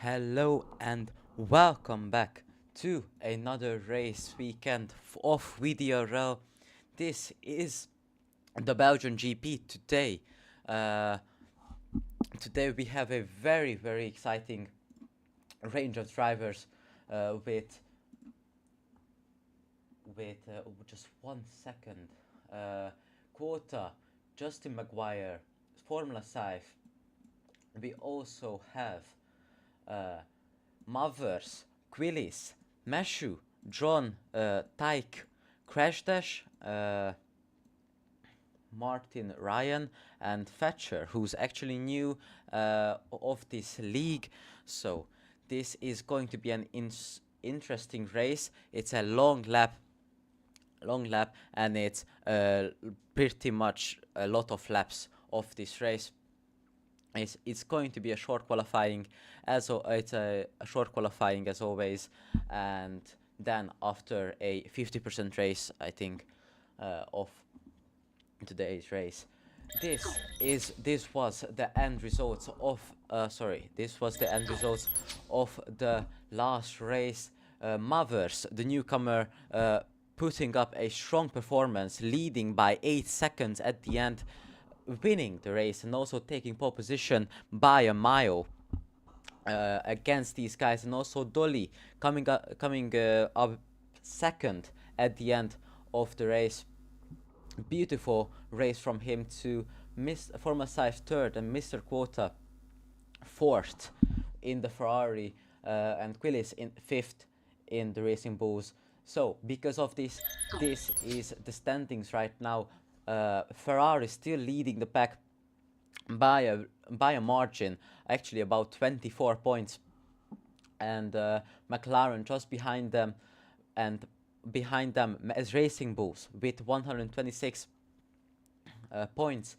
Hello and welcome back to another race weekend of VDRL. This is the Belgian GP today. Uh, Today we have a very exciting range of drivers with just 1 second. Quota, Justin Maguire, Formula 5. We also have uh, Mavers, Quillis, Meshu, John, Tyke, Crash Dash, Martin Ryan, and Thatcher, who's actually new of this league. So this is going to be an interesting race. It's a long lap, and it's pretty much a lot of laps of this race. It's going to be a short qualifying it's a short qualifying as always, and then after a 50% race, I think, of today's race. This was the end results of this was the end results of the last race. Mavers, the newcomer, putting up a strong performance, leading by 8 seconds at the end, winning the race and also taking pole position by a mile against these guys, and also Dolly coming up second at the end of the race. Beautiful race from him to miss Former Saif third and Mr. Quota fourth in the Ferrari, and Quillis in fifth in the Racing Bulls. So because of this is the standings right now. Ferrari still leading the pack by a margin, actually about 24 points, and McLaren just behind them, and behind them as Racing Bulls with 126 points.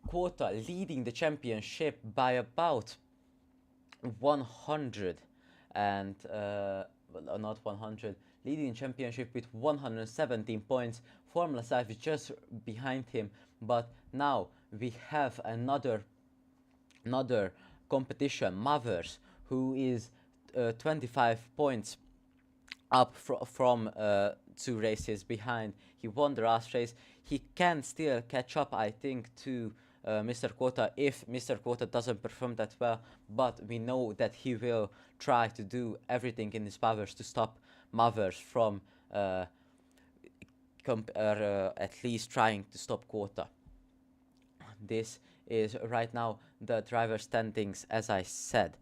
Quota leading the championship by about 100, and not 100, leading the championship with 117 points. Formula 5 is just behind him, but now we have another competition, Mavers, who is 25 points up from 2 races behind. He won the last race. He can still catch up, I think, to Mr. Quota if Mr. Quota doesn't perform that well, but we know that he will try to do everything in his powers to stop Mavers from at least trying to stop Quota. This is right now the driver standings, as I said.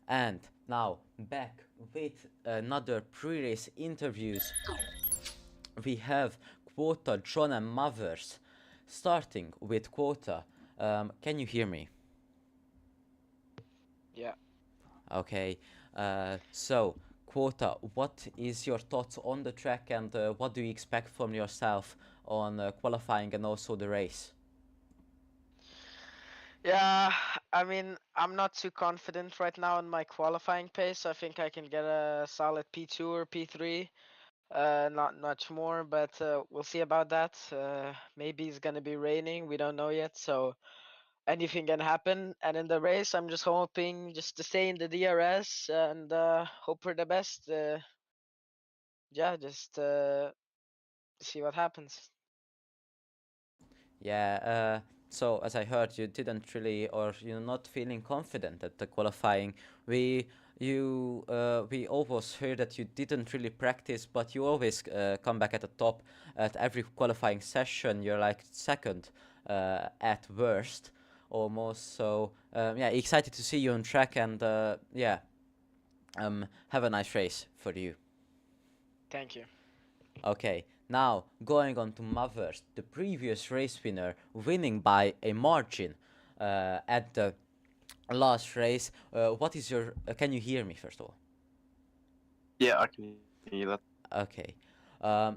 And now back with another pre-race interviews. We have Quota, John, and Mavers. Starting with Quota. Can you hear me? Yeah. Okay. So Quota, what is your thoughts on the track, and what do you expect from yourself on qualifying and also the race? Yeah, I mean, I'm not too confident right now in my qualifying pace. I think I can get a solid P2 or P3. Not much more, but we'll see about that. Maybe it's gonna be raining. We don't know yet, so anything can happen. And in the race, I'm just hoping just to stay in the DRS and hope for the best. Yeah, just see what happens. Yeah, so as I heard, you didn't really, or you're not feeling confident at the qualifying. We always heard that you didn't really practice, but you always come back at the top at every qualifying session. You're like second at worst, almost. So yeah, excited to see you on track, and yeah, have a nice race for you. Thank you. Okay, now going on to Mavers, the previous race winner, winning by a margin at the last race. What is your? Can you hear me first of all? Yeah, I can hear that. Okay.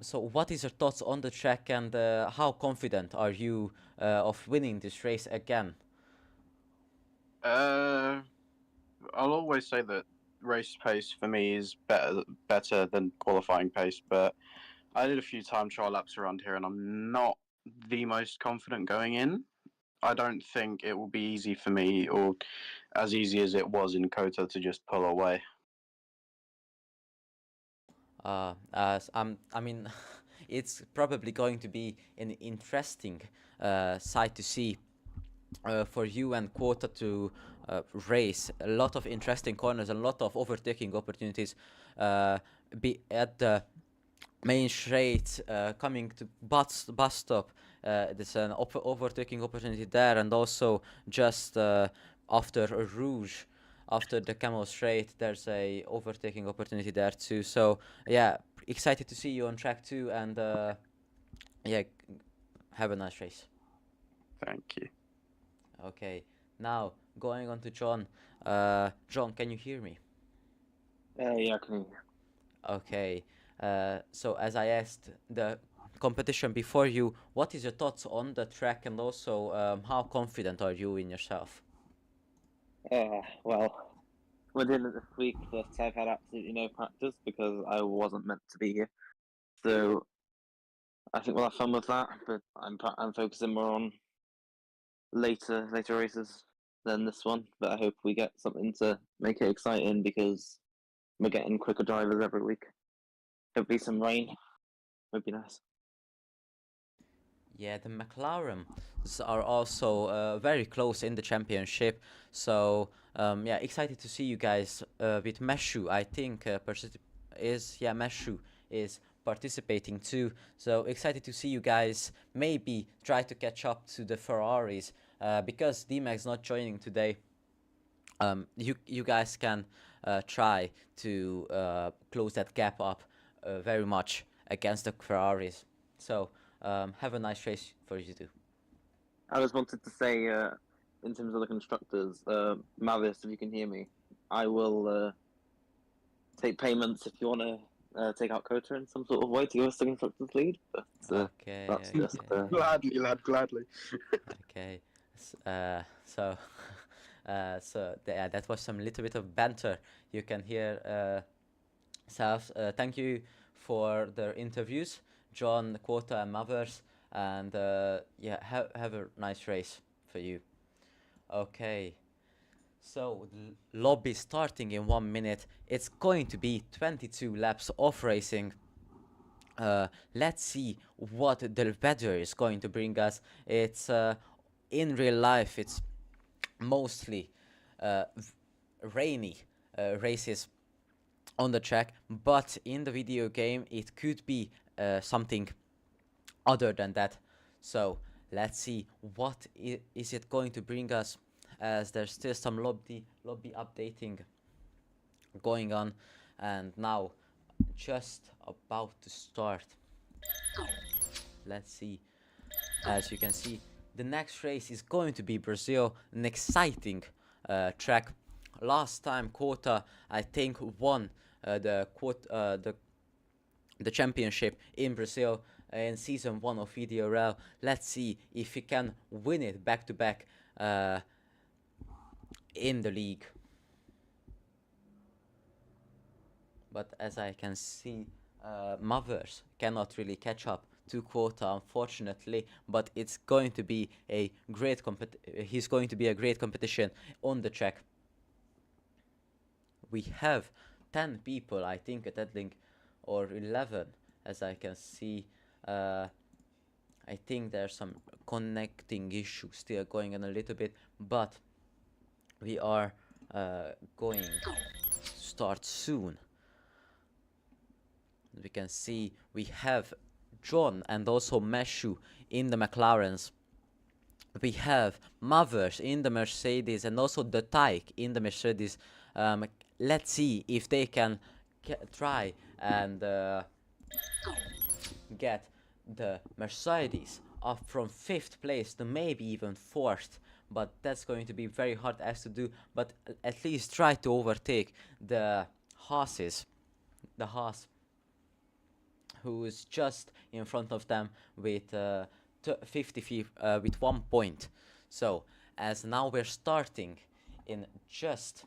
So what is your thoughts on the track, and how confident are you of winning this race again? Uh, I'll always say that race pace for me is better than qualifying pace, but I did a few time trial laps around here, and I'm not the most confident going in. I don't think it will be easy for me, or as easy as it was in Kota, to just pull away. I mean, it's probably going to be an interesting sight to see for you and Quota to race. A lot of interesting corners, a lot of overtaking opportunities. Be at the main straight, coming to bus stop. There's an overtaking opportunity there, and also just after a Rouge, after the Camel Straight, there's a overtaking opportunity there too. So yeah, excited to see you on track too, and yeah, have a nice race. Thank you. Okay, now going on to John. John, can you hear me? Yeah, I can hear you. Okay, so as I asked the competition before you, what is your thoughts on the track, and also how confident are you in yourself? Well, within this week, but I've had absolutely no practice because I wasn't meant to be here. So I think we'll have fun with that. But I'm focusing more on later races than this one. But I hope we get something to make it exciting because we're getting quicker drivers every week. Hopefully some rain would be nice. Yeah, the McLarens are also very close in the championship. So yeah, excited to see you guys with Meshu. I think Meshu is participating too. So excited to see you guys maybe try to catch up to the Ferraris because D-Mac's not joining today. You guys can try to close that gap up very much against the Ferraris. So have a nice race for you too. I just wanted to say, in terms of the constructors, Mavis, if you can hear me, I will take payments if you want to take out Kota in some sort of way to give us the constructors lead. But Okay, that's okay. just Gladly, lad, gladly. Okay. So yeah, that was some little bit of banter. You can hear South. Thank you for their interviews, John, Quota, and Mavers, and yeah, have a nice race for you. Okay. So the lobby starting in 1 minute. It's going to be 22 laps of racing. Let's see what the weather is going to bring us. It's in real life, it's mostly rainy races on the track, but in the video game it could be something other than that. So let's see what is it going to bring us, as there's still some lobby updating going on, and now just about to start. Let's see. As you can see, the next race is going to be Brazil, an exciting track. Last time Quota, I think, won the championship in Brazil in season 1 of VDRL. Let's see if he can win it back to back in the league. But as I can see, Mavers cannot really catch up to Quota, unfortunately. But it's going to be a great he's going to be a great competition on the track. We have 10 people, I think, at that link, or 11, as I can see. I think there's some connecting issues still going on a little bit, but we are going to start soon. We can see we have John and also Meshu in the McLarens. We have Mavers in the Mercedes and also the Tyke in the Mercedes. Let's see if they can try and get the Mercedes up from 5th place to maybe even 4th. But that's going to be very hard as to do. But at least try to overtake the Haas, who is just in front of them with 50 with 1 point. So as now we're starting in just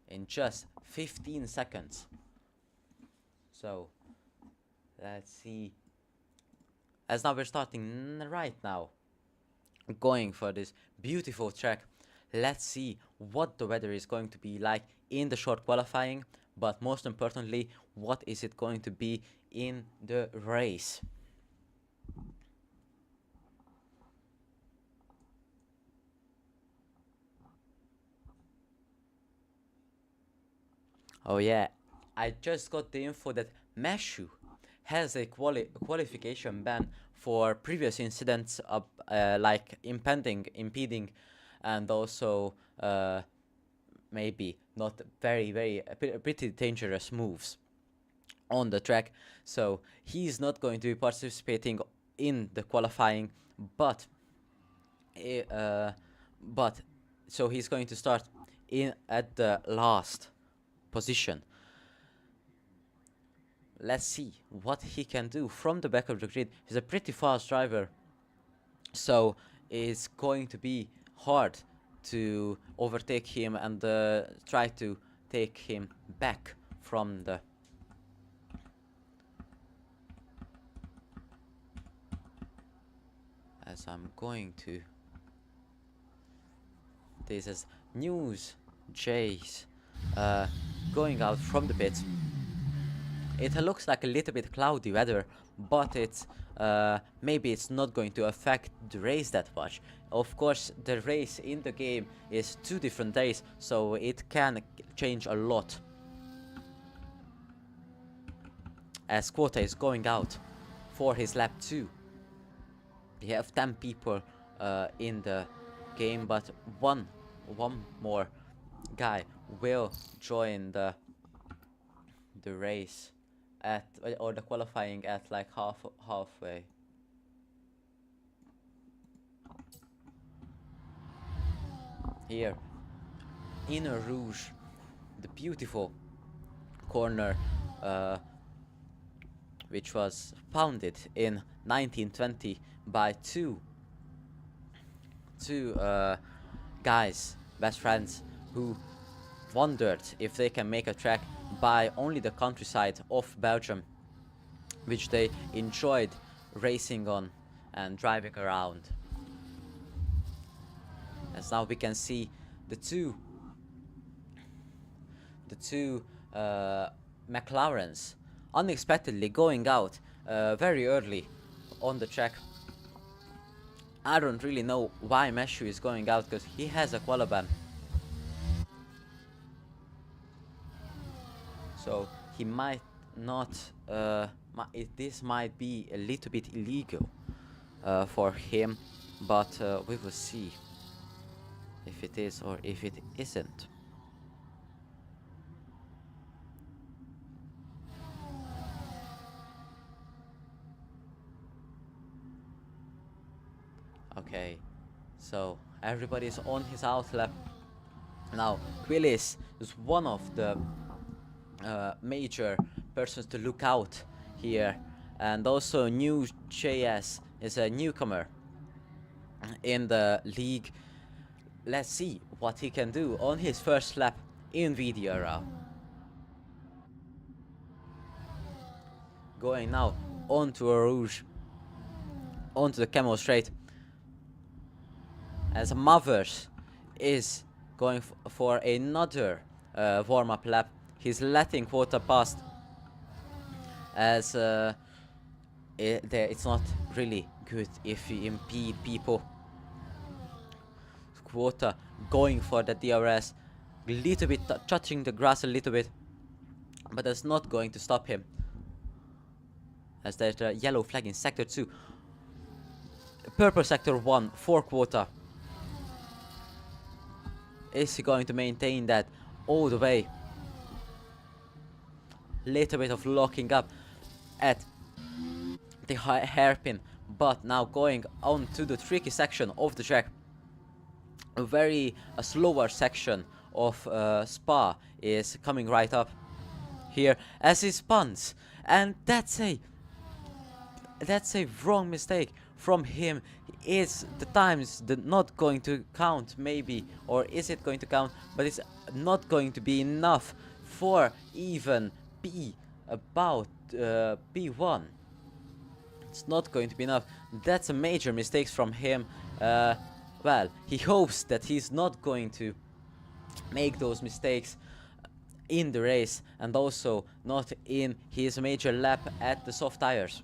in just 15 seconds. So Let's see. As now we're starting right now, going for this beautiful track. Let's see what the weather is going to be like in the short qualifying, but most importantly, what is it going to be in the race. Oh yeah, I just got the info that Meshu has a qualification ban for previous incidents of like impeding, and also maybe not very pretty dangerous moves on the track. So he's not going to be participating in the qualifying, but but so he's going to start in at the last position. Let's see what he can do from the back of the grid. He's a pretty fast driver, so it's going to be hard to overtake him and try to take him back from the as I'm going to this is news Jays going out from the pits. It looks like a little bit cloudy weather, but it's maybe it's not going to affect the race that much. Of course, the race in the game is 2 different days, so it can change a lot. As Quota is going out for his lap 2. We have 10 people in the game, but one more guy will join the race at or the qualifying at like halfway. Here in Rouge, the beautiful corner which was founded in 1920 by two guys, best friends, who wondered if they can make a track by only the countryside of Belgium, which they enjoyed racing on and driving around. As now we can see the two McLarens unexpectedly going out very early on the track. I don't really know why Meshu is going out, because he has a quali ban. So he might not, this might be a little bit illegal for him, but we will see if it is or if it isn't. Okay, so everybody's on his outlap. Now, Quillis is one of the major persons to look out here, and also New JS is a newcomer in the league. Let's see what he can do on his first lap in VDRL. Going now onto a Rouge, onto the Camel Straight, as Mothers is going for another warm-up lap. He's letting Quota past, as it's not really good if you impede people. Quota going for the DRS, little bit touching the grass a little bit, but that's not going to stop him, as there's a yellow flag in sector 2. Purple sector 1 for Quota. Is he going to maintain that all the way? Little bit of locking up at the hairpin, but now going on to the tricky section of the track. A slower section of Spa is coming right up here as he spins, and that's a wrong mistake from him. Is the times not going to count, maybe, or is it going to count? But it's not going to be enough for even be about P1. It's not going to be enough. That's a major mistake from him. Well, he hopes that he's not going to make those mistakes in the race, and also not in his major lap at the soft tires,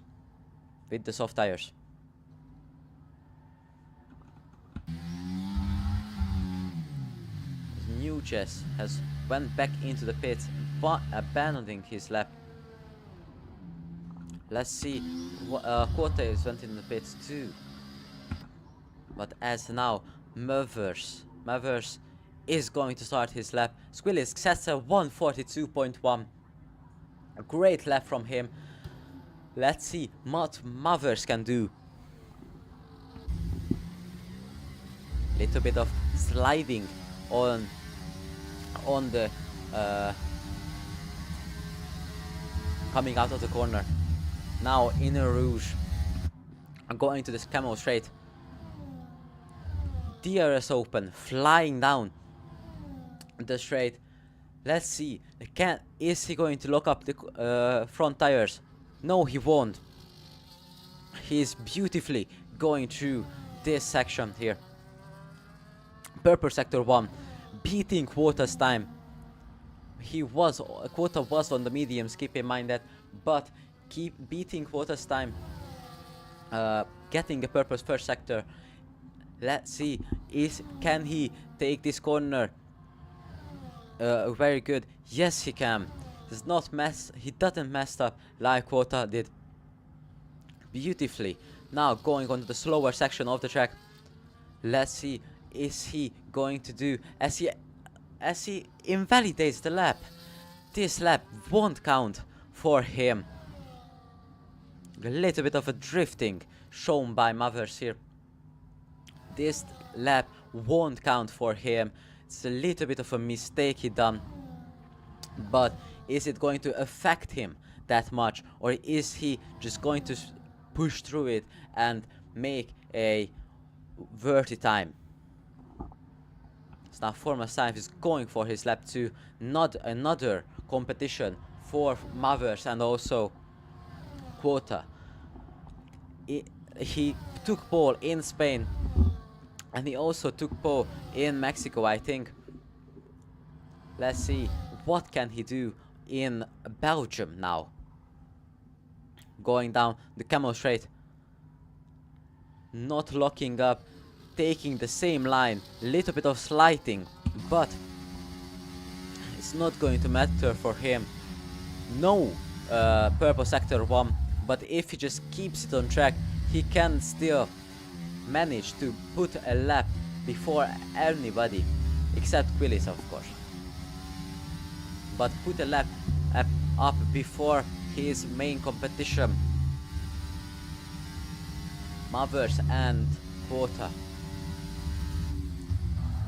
with the soft tires. New Jess has went back into the pits, abandoning his lap. Let's see, Quota is went in the pits too. But as now, Mavers is going to start his lap. Squillis sets a 142.1. A great lap from him. Let's see what Mavers can do. Little bit of sliding on the coming out of the corner. Now Inner Rouge going to this camo straight. DRS open, flying down the straight. Let's see, is he going to lock up the front tires? No, he won't. He's beautifully going through this section here. Purple sector 1, beating Quota's time. Quota was on the mediums, keep in mind that, but keep beating Quota's time, getting the purple first sector. Let's see, can he take this corner? Very good. Yes, he can. He doesn't mess up like Quota did. Beautifully. Now going on to the slower section of the track. Let's see, is he going to do as he invalidates the lap? This lap won't count for him. A little bit of a drifting shown by Mavers here. This lap won't count for him. It's a little bit of a mistake he done. But is it going to affect him that much? Or is he just going to push through it and make a worthy time? So now Formula Science is going for his lap 2. Not another competition for Mavers and also Quota. He took pole in Spain. And he also took pole in Mexico, I think. Let's see, what can he do in Belgium now? Going down the camo straight. Not locking up, taking the same line. Little bit of sliding, but it's not going to matter for him. No purple sector 1, but if he just keeps it on track, he can still manage to put a lap before anybody, except Quillis, of course. But put a lap up before his main competition, Mavers and Quota.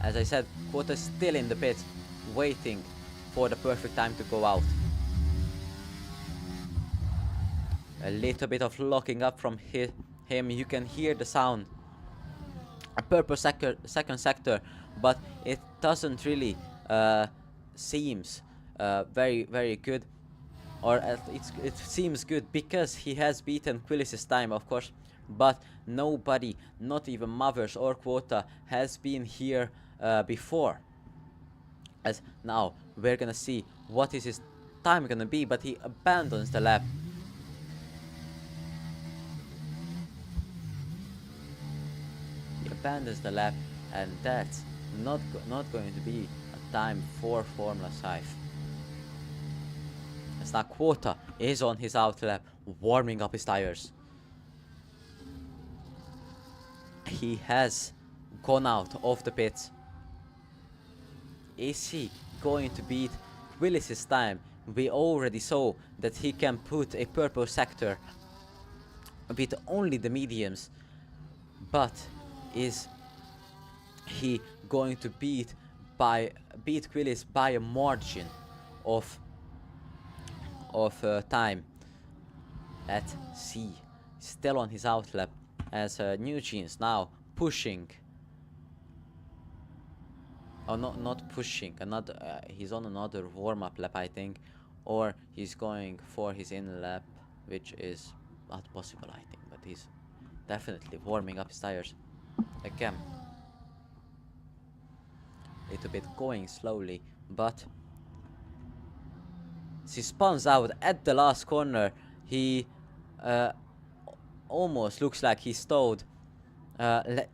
As I said, Quota is still in the pit, waiting for the perfect time to go out. A little bit of locking up from him, you can hear the sound. A purple second sector, but it doesn't really seems very good, or it seems good because he has beaten Quillis' time, of course, but nobody, not even Mavers or Quota, has been here before. As now we're gonna see what is his time gonna be, but he abandons the lap. Abandons the lap, and that's not going to be a time for Formula 5. As now Quota is on his out lap, warming up his tires. He has gone out of the pits. Is he going to beat Willis' time? We already saw that he can put a purple sector with only the mediums, but is he going to beat Quillis by a margin of time? Let's see. Still on his outlap as New Jeans now pushing. Oh, not pushing. Another. He's on another warm-up lap, I think, or he's going for his in lap, which is not possible, I think, but he's definitely warming up his tires again. Little bit going slowly, but he spawns out at the last corner. He almost looks like he stalled.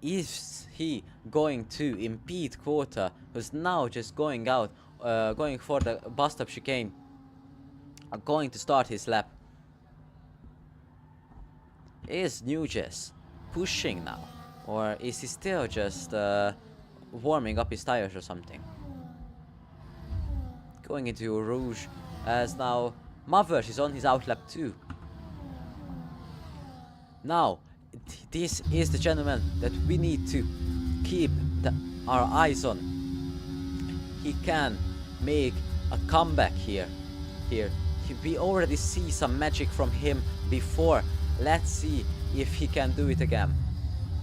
Is he going to impede Quota, who's now just going out, going for the bus stop chicane, going to start his lap? Is Nugent pushing now, or is he still just warming up his tires or something? Going into Rouge, as now Mavers is on his outlap too. Now, this is the gentleman that we need to keep our eyes on. He can make a comeback here. We already see some magic from him before. Let's see if he can do it again.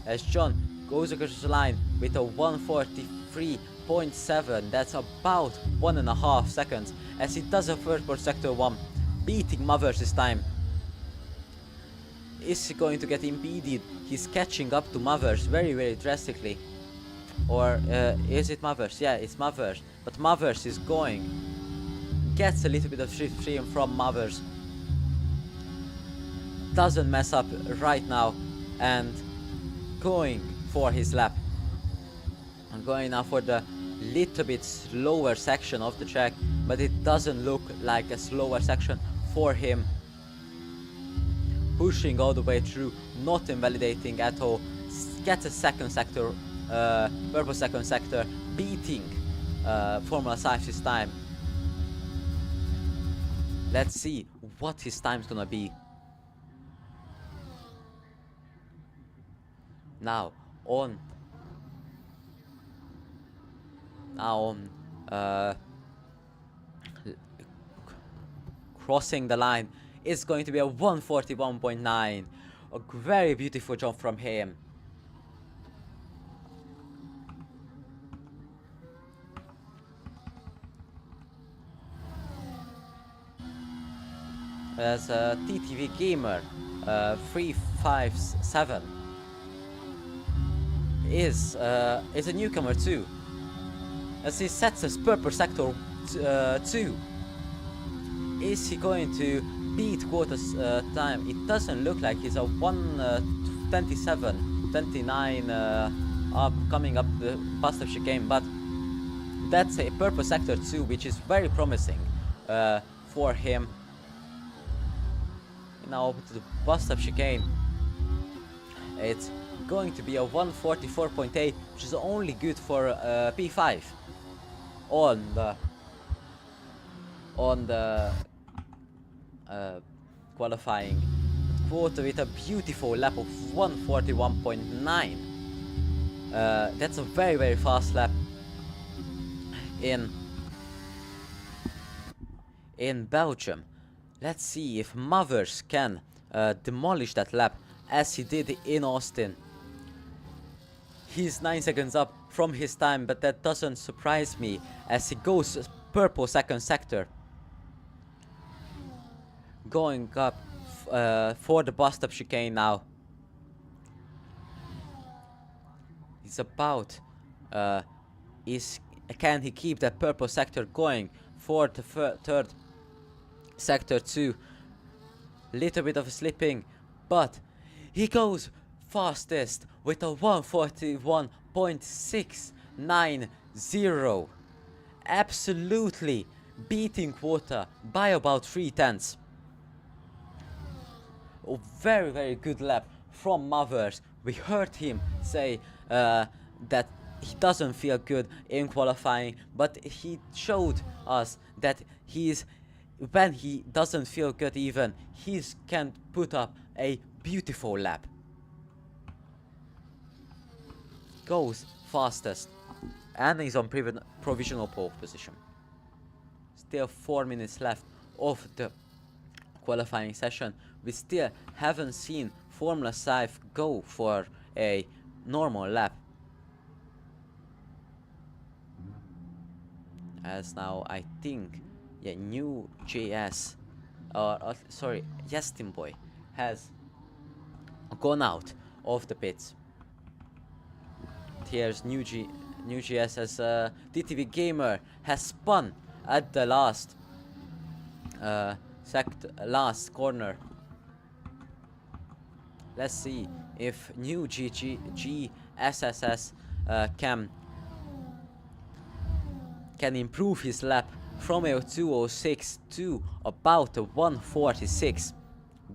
As John goes across the line with a 143.7, that's about 1.5 seconds, as he does a first for sector 1, beating Mavers this time. Is he going to get impeded? He's catching up to Mavers very drastically. Or is it Mavers? Yeah, it's Mavers. But Mavers is going. Gets a little bit of shift freedom from Mavers. Doesn't mess up right now. And going for his lap. I'm going now for the little bit slower section of the track. But it doesn't look like a slower section for him. Pushing all the way through, not invalidating at all. Gets a second sector, purple second sector, beating Formula 5 this time. Let's see what his time's gonna be. Now on crossing the line. It's going to be a 141.9. A very beautiful jump from him. As a TTV Gamer 357 is a newcomer too. As he sets his purple sector 2. Is he going to beat Quota's time? It doesn't look like he's a 1:27.29 up, coming up the past of chicane, but that's a purple sector 2, which is very promising for him. Now to the bust of chicane, it's going to be a 144.8, which is only good for P5 on the qualifying. Quota with a beautiful lap of 141.9. That's a very fast lap in Belgium. Let's see if Mavers can demolish that lap as he did in Austin. He's 9 seconds up from his time, but that doesn't surprise me as he goes purple second sector. Going up for the bust up chicane now. It's about can he keep that purple sector going for the third sector 2? Little bit of slipping, but he goes fastest with a 141.690, absolutely beating Quota by about 3/10. A very good lap from Mavers. We heard him say that he doesn't feel good in qualifying, but he showed us that when he doesn't feel good even, he can put up a beautiful lap. Goes fastest and he's on provisional pole position. Still 4 minutes left of the qualifying session. We still haven't seen Formula 5 go for a normal lap. As now I think yeah, new JS, sorry, Yestin Boy has gone out of the pits. Here's new GS as TTV Gamer has spun at the last last corner. Let's see if new GSSS can improve his lap from a 206 to about a 146,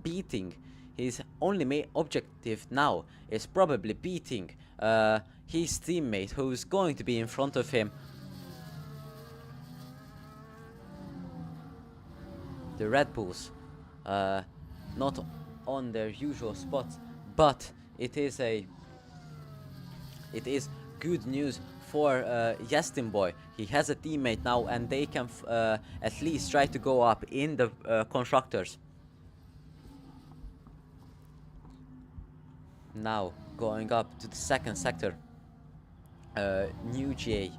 beating his only main objective now is probably beating his teammate who's going to be in front of him. The Red Bulls not on their usual spots, but it is good news for Yestin Boy. He has a teammate now, and they can at least try to go up in the constructors. Now going up to the second sector, new GA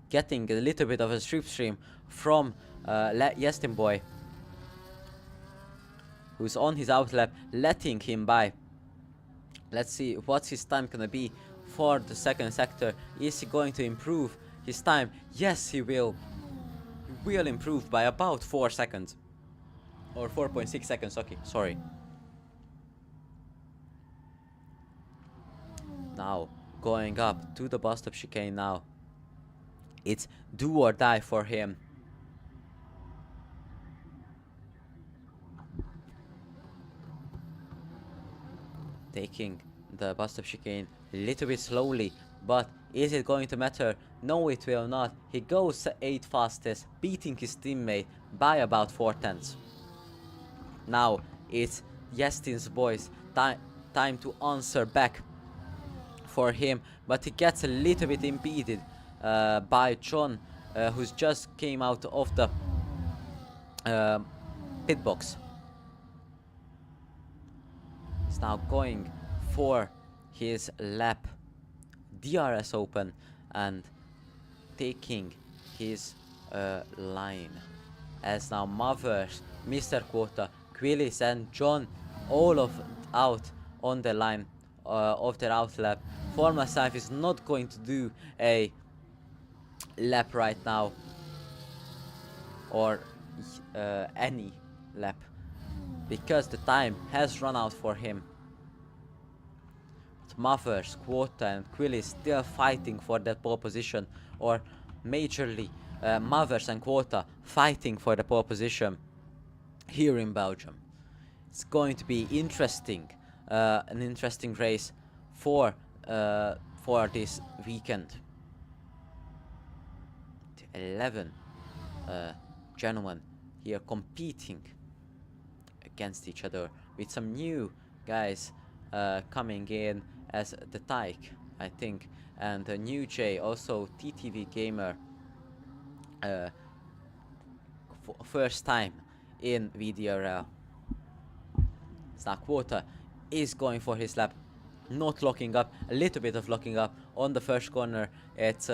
getting a little bit of a slipstream from Yestin Boy, who's on his outlap, letting him by. Let's see what's his time gonna be for the second sector. Is he going to improve his time? Yes, he will. He will improve by about 4 seconds. Or 4.6 seconds, okay, sorry. Now, going up to the bus stop chicane now. It's do or die for him. Taking the bus stop chicane a little bit slowly, but is it going to matter? No, it will not. He goes 8th fastest, beating his teammate by about 4/10. Now it's Yestin's boys time to answer back for him, but he gets a little bit impeded by John, who's just came out of the pit box. He's now going for his lap DRS open and taking his line. As now Mavers, Mr. Quota, Quillis and John all out on the line of their out lap. Forma Saif is not going to do a lap right now, or any lap, because the time has run out for him. But Mavers, Quota and Quillis still fighting for that pole position, or majorly Mavers and Quota fighting for the pole position here in Belgium. It's going to be interesting, an interesting race for this weekend. 11 gentlemen here competing against each other, with some new guys coming in as the Tyke, I think, and a new J, also TTV Gamer, first time in VDRL. Quota is going for his lap, not locking up, a little bit of locking up on the first corner. It's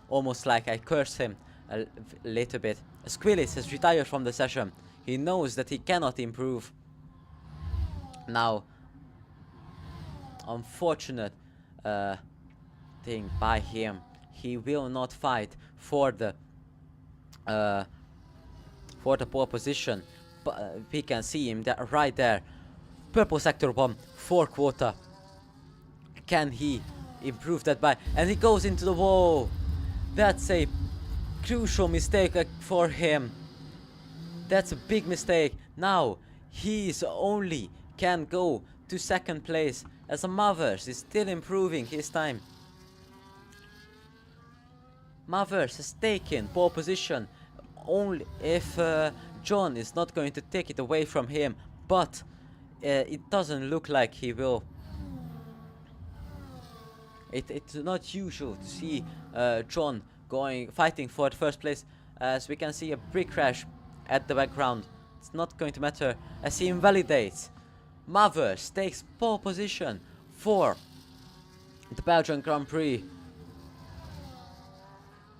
almost like I curse him a little bit. Squillis has retired from the session. He knows that he cannot improve. Now, unfortunate thing by him, he will not fight for the pole position, but we can see him right there. Purple sector 1 for Quota. Can he improve that by? And he goes into the wall. That's a crucial mistake for him. That's a big mistake. Now he's only can go to second place, as Mavers is still improving his time. Mavers has taken pole position only if John is not going to take it away from him, but it doesn't look like he will. It's not usual to see John fighting for the first place, as we can see a brick crash at the background. It's not going to matter as he invalidates. Mavers takes pole position for the Belgian Grand Prix.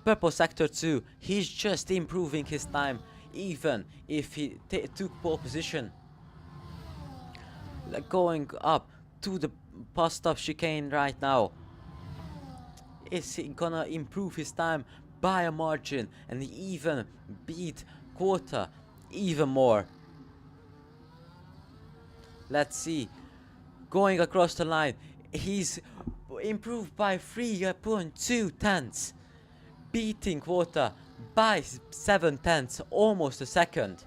Purple sector 2, he's just improving his time, even if he took pole position. Like going up to the post stop chicane right now. Is he gonna improve his time by a margin and even beat Quota even more? Let's see. Going across the line, he's improved by 3.2 tenths, beating Quota by 7 tenths, almost a second.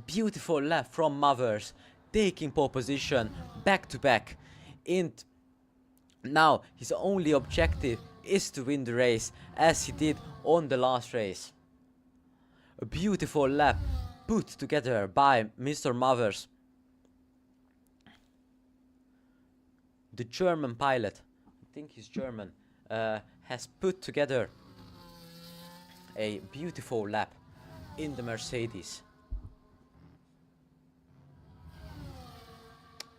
Beautiful lap from Mothers, taking pole position back to back. And now his only objective is to win the race, as he did on the last race. A beautiful lap put together by Mr. Mothers. The German pilot, I think he's German, has put together a beautiful lap in the Mercedes.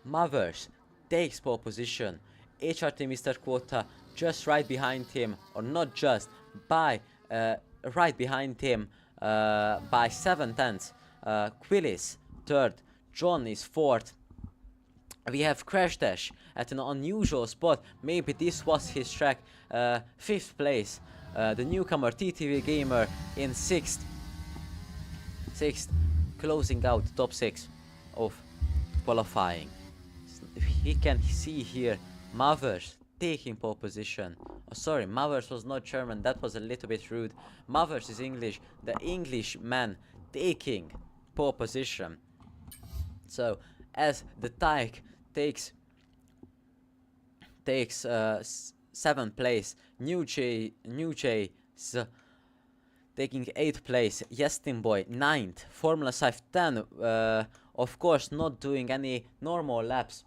Mothers takes pole position. HRT Mr. Quota just right behind him, or not just, by right behind him by 7 tenths. Quillis third, John is fourth. We have Crash Dash at an unusual spot. Maybe this was his track. 5th place. The newcomer TTV Gamer in 6th. 6th, closing out the top 6 of qualifying. We can see here Mothers taking pole position. Oh, sorry, Mothers was not German. That was a little bit rude. Mothers is English. The English man taking pole position. So as the Tyke takes 7th place, New J taking 8th place, Yestin Boy 9th, Formula Scythe 10, of course not doing any normal laps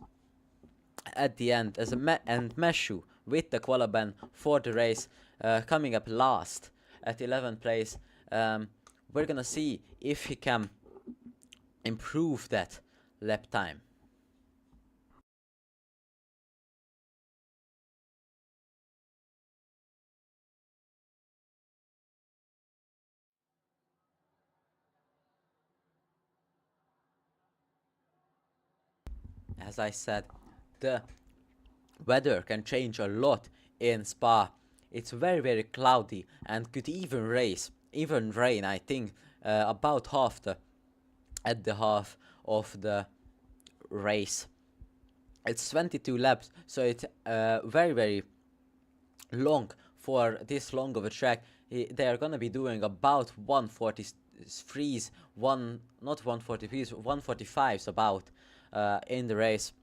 at the end, as and Meshu with the qualiban for the race, coming up last at 11th place. We're gonna see if he can improve that lap time. As I said, the weather can change a lot in Spa. It's very cloudy and could even rain. I think about at the half of the race. It's 22 laps, so it's very long for this long of a track. They are gonna be doing about 143s, not 143s, 145s about in the race.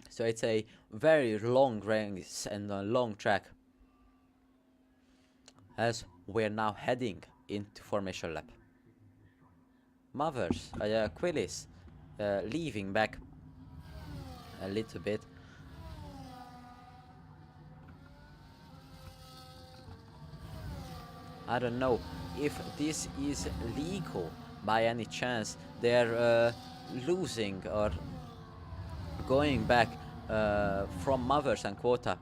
So it's a very long race and a long track, as we're now heading into formation lap. Mothers, Quillis leaving back a little bit. I don't know if this is legal by any chance. They're losing or going back from Mothers and Quota.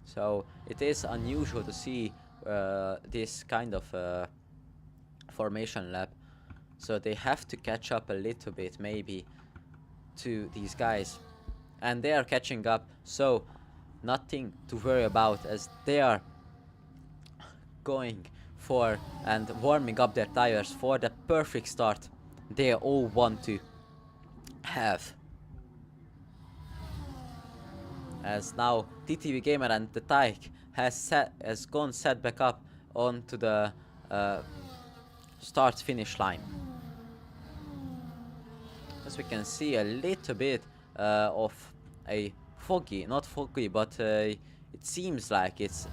So it is unusual to see this kind of formation lap. So they have to catch up a little bit maybe to these guys. And they are catching up, so nothing to worry about, as they are going for and warming up their tires for the perfect start they all want to have. As now TTV Gamer and the Tyke has gone set back up onto the start finish line. As we can see a little bit of a foggy, not foggy, but it seems like it's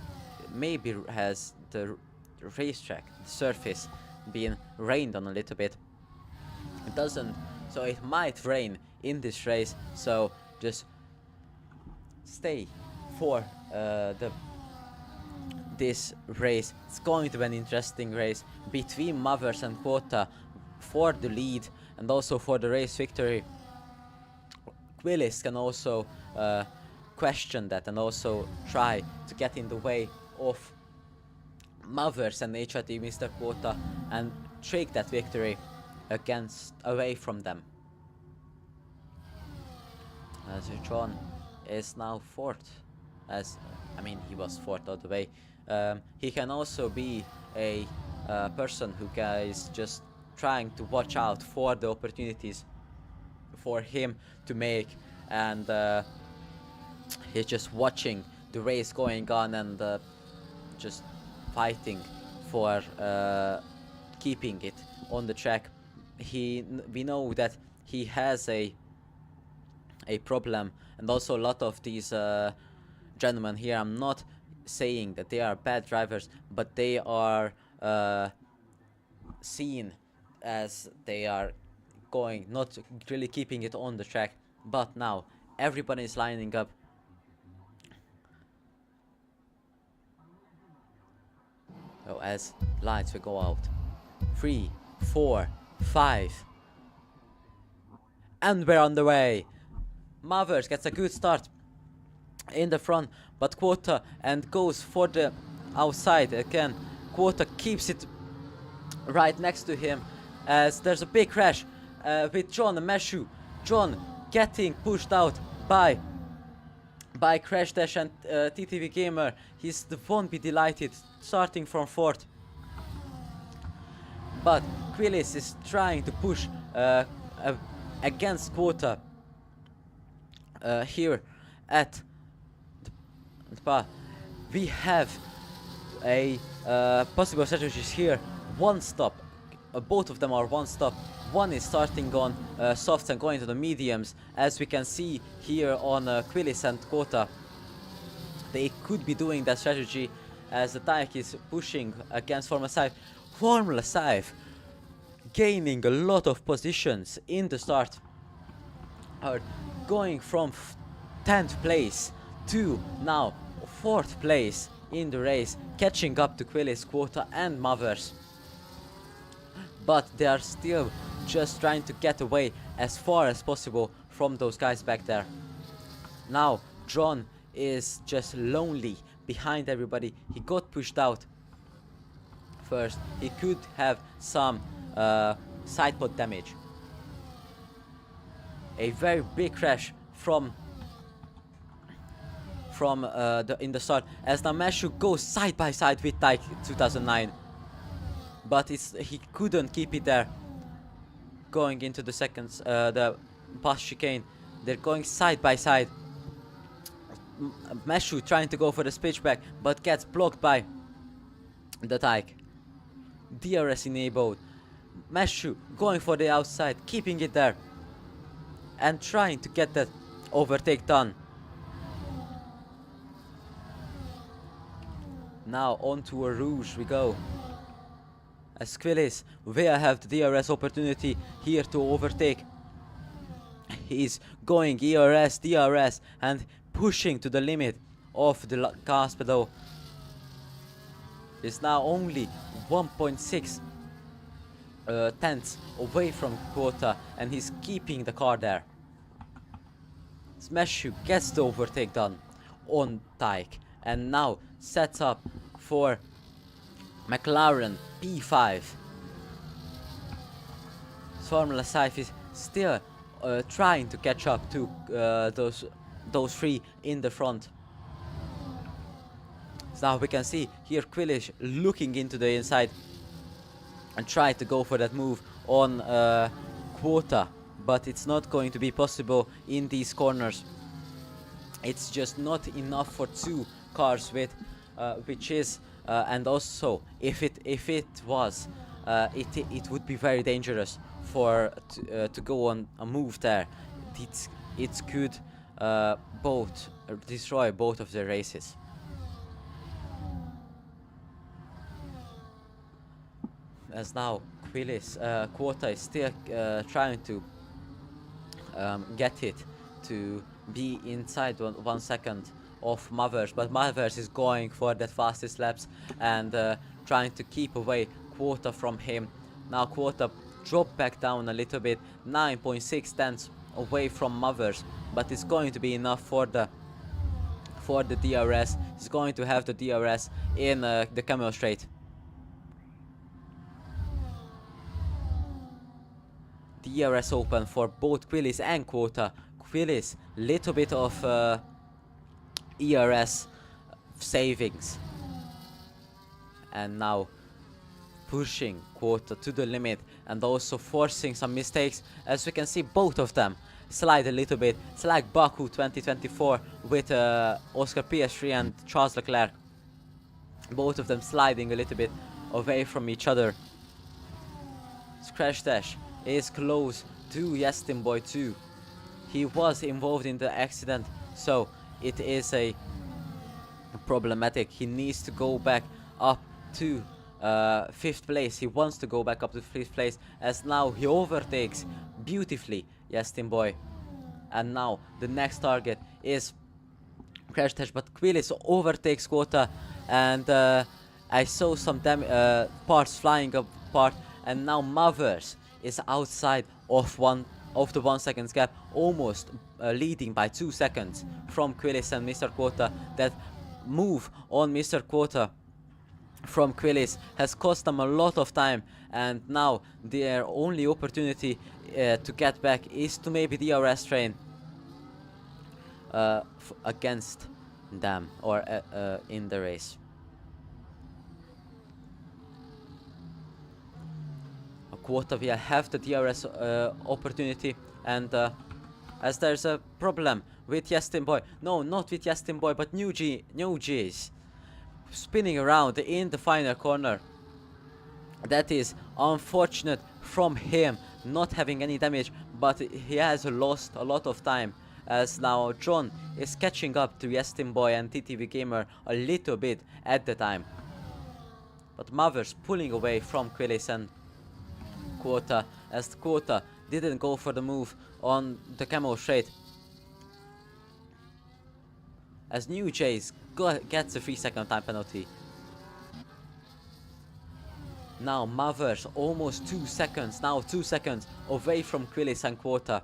maybe has the racetrack, the surface, been rained on a little bit. It doesn't, so it might rain in this race, so just stay for this race. It's going to be an interesting race between Mothers and Quota for the lead and also for the race victory. Quillis can also question that and also try to get in the way of Mothers and HIT Mr. Quota and take that victory away from them. As John is now fourth, he was fourth all the way. He can also be a person who is just trying to watch out for the opportunities for him to make, and he's just watching the race going on and just fighting for keeping it on the track. We know that he has a problem, and also a lot of these gentlemen here, I'm not saying that they are bad drivers, but they are seen as they are not really keeping it on the track. But now everybody is lining up. So as lights will go out, 3, 4, 5, and we're on the way. Mothers gets a good start in the front, but Quota and goes for the outside again. Quota keeps it right next to him as there's a big crash with John and Meshu. John getting pushed out by Crash Dash and TTV Gamer. Won't be delighted, starting from fourth. But Quillis is trying to push against Quota here at the path. We have a possible strategies here. One stop. Both of them are one stop. One is starting on softs and going to the mediums, as we can see here on Quillis and Quota. They could be doing that strategy as the Tyke is pushing against Formula 5. Formula 5 gaining a lot of positions in the start, are going from 10th place to now 4th place in the race, catching up to Quillis, Quota and Mothers. But they are still just trying to get away as far as possible from those guys back there. Now John is just lonely behind everybody. He got pushed out first. He could have some side pod damage. A very big crash from in the start, as now Meshu goes side by side with Tyke 2009, but he couldn't keep it there. Going into the seconds, the past chicane, they're going side by side. Meshu trying to go for the switchback, but gets blocked by the Tyke. DRS enabled. Meshu going for the outside, keeping it there, and trying to get that overtake done. Now onto a Rouge we go. As Quillis will have the DRS opportunity here to overtake. He's going ERS, DRS, and pushing to the limit of the gas pedal. Is now only 1.6 tenths away from Quota, and he's keeping the car there. Meshu gets the overtake done on Tyke, and now sets up for McLaren P5. Formula 5 is still trying to catch up to those three in the front. So now we can see here Quillish looking into the inside and try to go for that move on Quota, but it's not going to be possible in these corners. It's just not enough for two cars with which is and also if it was it would be very dangerous for to go on a move there. It could both destroy both of the races. As now Quota is still trying to get it to be inside 1 second of Mothers, but Mothers is going for that fastest laps and trying to keep away Quota from him. Now Quota dropped back down a little bit, 9.6 tenths away from Mothers, but it's going to be enough for the for the DRS. He's going to have the DRS in the Camel Straight. DRS open for both Quillis and Quota. Quillis, little bit of ERS savings. And now pushing Quota to the limit and also forcing some mistakes. As we can see, both of them slide a little bit. It's like Baku 2024 with Oscar PS3 and Charles Leclerc. Both of them sliding a little bit away from each other. Crash Dash is close to Yestin Boy 2. He was involved in the accident, so it is a problematic. He needs to go back up to 5th place. He wants to go back up to 5th place, as now he overtakes beautifully Yestin Boy. And now the next target is Crash Dash, but Quillis overtakes Quota, and I saw some parts flying apart, and now Mavers is outside of the 1 second gap, almost leading by 2 seconds from Quillis and Mr. Quota. That move on Mr. Quota from Quillis has cost them a lot of time, and now their only opportunity to get back is to maybe DRS train against them or in the race. Quota will have the DRS opportunity, and as there's a problem with Yestin Boy, no, not with Yestin Boy, but New G's spinning around in the final corner. That is unfortunate from him, not having any damage, but he has lost a lot of time, as now John is catching up to Yestin Boy and TTV Gamer a little bit at the time. But Mavers pulling away from Quillis and Quota, as Quota didn't go for the move on the Camel Straight, as New Jays gets a 3-second time penalty. Now Mavers almost 2 seconds, now 2 seconds away from Quillis and Quota,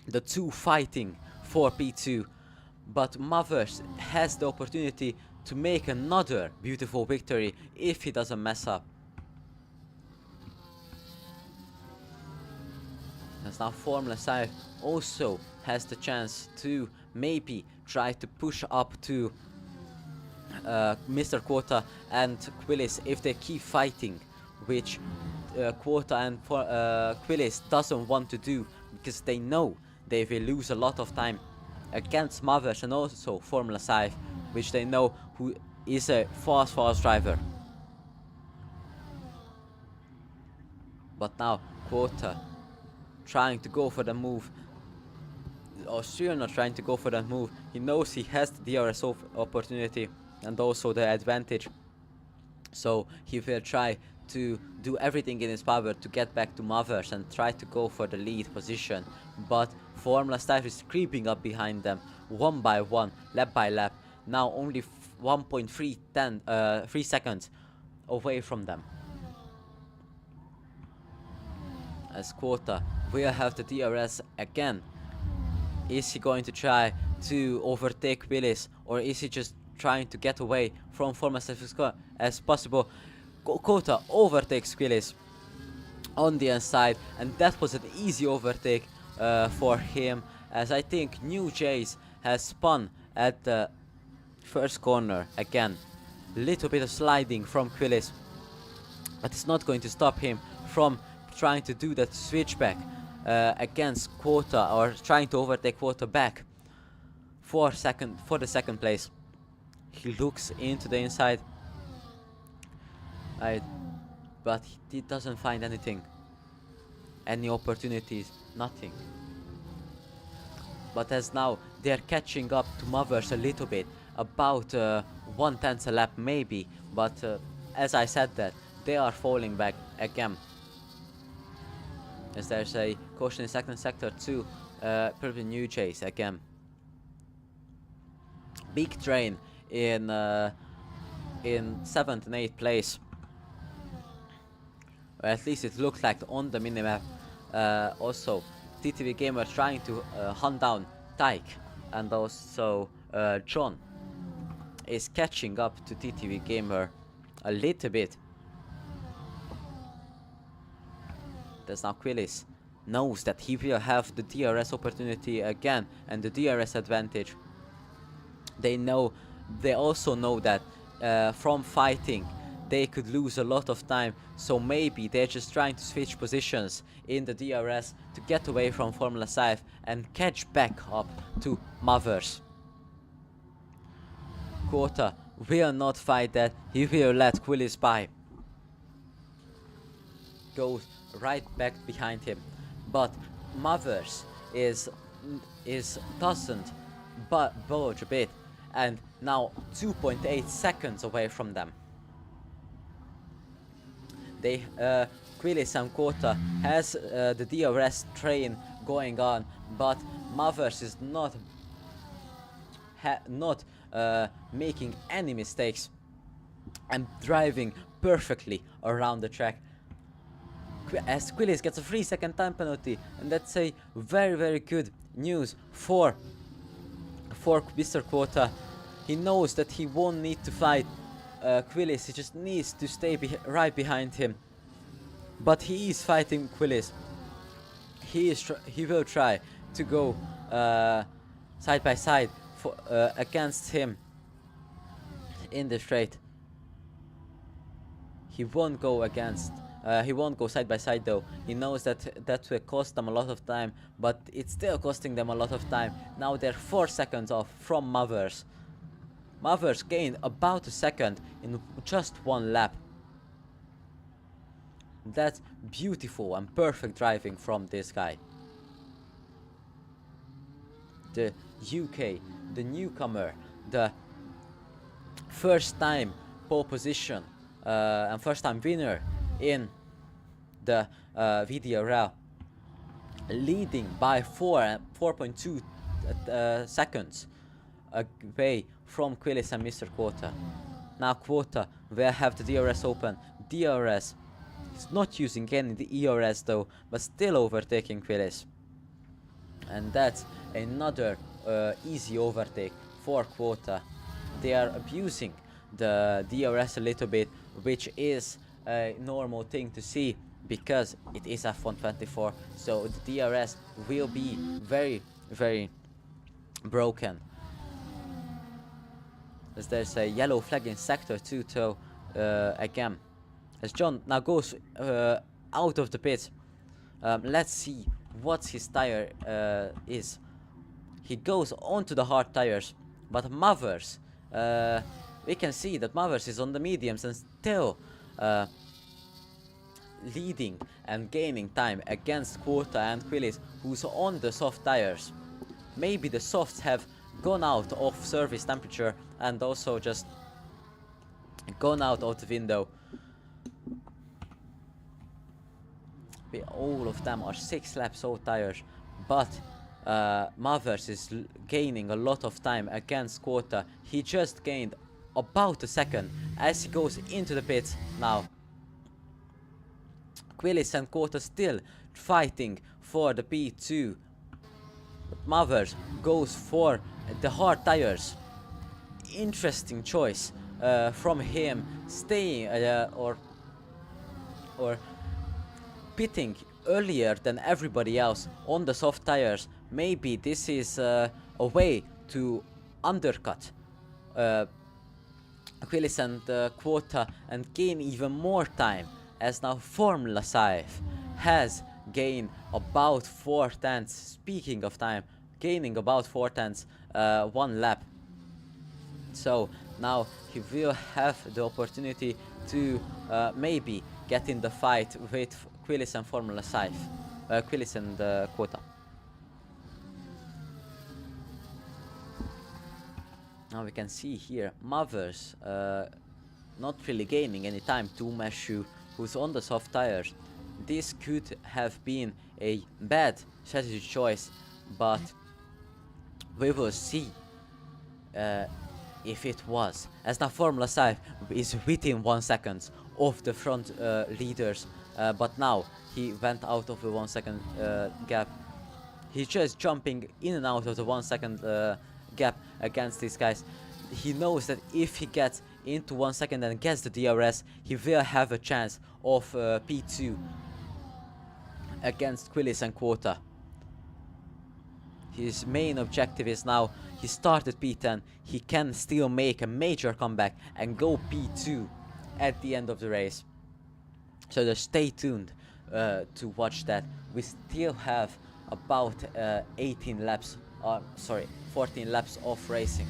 the two fighting for P2, but Mavers has the opportunity to make another beautiful victory if he doesn't mess up. As now Formula 5 also has the chance to maybe try to push up to Mr. Quota and Quillis if they keep fighting, which Quota and Quillis doesn't want to do, because they know they will lose a lot of time against Mavers and also Formula 5, which they know who is a fast driver. But now Quota trying to go for the move, or still not trying to go for that move. He knows he has the DRS opportunity and also the advantage, so he will try to do everything in his power to get back to Mavers and try to go for the lead position. But Formula Staff is creeping up behind them, one by one, lap by lap, now only 1.3 seconds away from them. As Quota will have the DRS again. Is he going to try to overtake Willis, or is he just trying to get away from Formula Staff as possible? Quota overtakes Willis on the inside, and that was an easy overtake for him, as I think New Jays has spun at the first corner again. Little bit of sliding from Quillis, but it's not going to stop him from trying to do that switchback against Quota, or trying to overtake Quota back for the second place. He looks into the inside, but he doesn't find anything, any opportunities, nothing. But as now they're catching up to Mavers a little bit, about 1/10 a lap maybe, but as I said that, they are falling back again. As there's a caution in second sector to probably New Jays again. Big train in 7th and 8th place. Or at least it looked like on the minimap. Also, TTV Gamer trying to hunt down Tyke and also John is catching up to TTV Gamer a little bit. There's now Quillis knows that he will have the DRS opportunity again and the DRS advantage. They also know that from fighting they could lose a lot of time, so maybe they're just trying to switch positions in the DRS to get away from Formula 5 and catch back up to Mothers. Quota will not fight that, he will let Quillis by. Goes right back behind him, but Mothers doesn't budge a bit, and now 2.8 seconds away from them. Quillis and Quota has the DRS train going on, but Mothers is not making any mistakes and driving perfectly around the track. As Quillis gets a 3-second time penalty, and that's a very good news for Mr. Quota. He knows that he won't need to fight Quillis, he just needs to stay right behind him. But he is fighting Quillis. He will try to go side by side against him in the straight. He won't go side by side though. He knows that will cost them a lot of time, but it's still costing them a lot of time. Now they're 4 seconds off from Mothers. Mothers gained about a second in just one lap. That's beautiful and perfect driving from this guy. The UK, the newcomer, the first time pole position and first time winner in the VDRL, leading by 4.2 seconds away from Quillis and Mr. Quota. Now Quota will have the DRS open. DRS is not using any ERS though, but still overtaking Quillis. And that's another easy overtake for Quota. They are abusing the DRS a little bit, which is a normal thing to see because it is F124, so the DRS will be very broken. As there's a yellow flag in sector 2 though, again. As John now goes out of the pit, let's see what his tire is. He goes onto the hard tires, but Mothers, we can see that Mothers is on the mediums and still leading and gaining time against Quota and Quillis, who's on the soft tires. Maybe the softs have gone out of service temperature and also just gone out of the window. All of them are 6 laps old tires, but Mothers is gaining a lot of time against Quota. He just gained about a second as he goes into the pits now. Quillis and Quota still fighting for the P2. But Mothers goes for the hard tires. Interesting choice from him, staying or pitting earlier than everybody else on the soft tires. Maybe this is a way to undercut Quillis and Quota and gain even more time, as now Formula 5 has gained about 4/10. Speaking of time, gaining about 4/10 one lap. So now he will have the opportunity to maybe get in the fight with Quillis and Formula 5, Quillis and Quota. Now we can see here Mothers not really gaining any time to Meshu, who's on the soft tires. This could have been a bad strategy choice, but we will see if it was, as now Formula 5 is within 1 second of the front leaders, but now he went out of the 1 second gap. He's just jumping in and out of the 1 second gap against these guys. he knows that if he gets into 1 second and gets the DRS, he will have a chance of P2 against Quillis and Quota. His main objective is now, he started P10, he can still make a major comeback and go P2 at the end of the race. So just stay tuned to watch that. We still have about 14 laps of racing.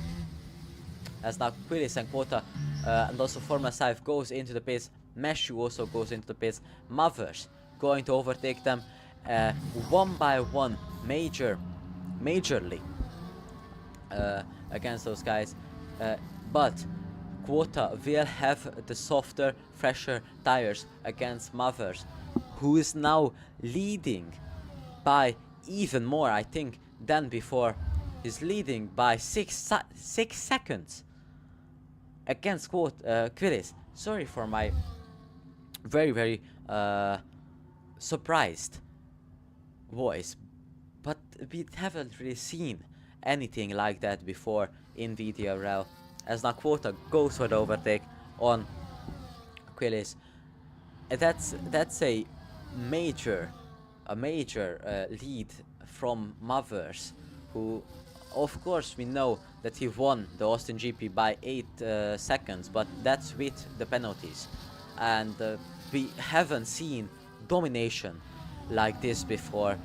As now Quillis and Quota and also Formula 5 goes into the pits, Meshu also goes into the pits, Mothers going to overtake them one by one majorly against those guys, but Quota will have the softer, fresher tires against Mothers, who is now leading by even more, I think, than before. He's leading by 6 seconds against Quillis. Sorry for my very surprised voice, but we haven't really seen anything like that before in VDRL. As now Quota goes for the overtake on Quillis. That's a major lead from Mothers, who, of course, we know that he won the Austin GP by 8 seconds, but that's with the penalties, and we haven't seen domination like this before.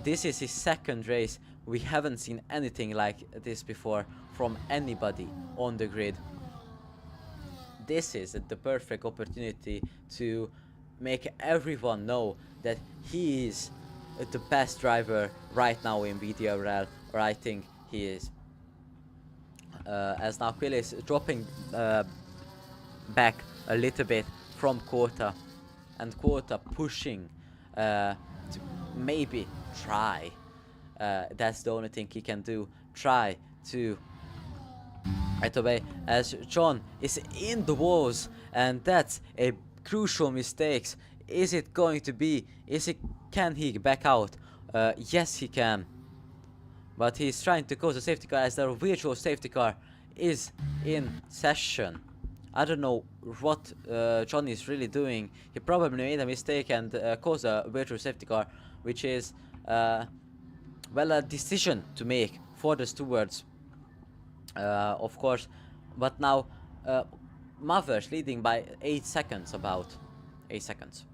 This is his second race. We haven't seen anything like this before from anybody on the grid. This is the perfect opportunity to make everyone know that he is the best driver right now in VDRL, or I think he is. As now Quillis is dropping back a little bit from Quota, and Quota pushing to maybe try. That's the only thing he can do. Try to right away, as John is in the walls, and that's a crucial mistake. Is it going to be? Can he back out? Yes, he can. But he's trying to cause a safety car, as the virtual safety car is in session. I don't know what John is really doing. He probably made a mistake and caused a virtual safety car, which is well, a decision to make for the stewards, of course. But now Mothers leading by 8 seconds, about 8 seconds.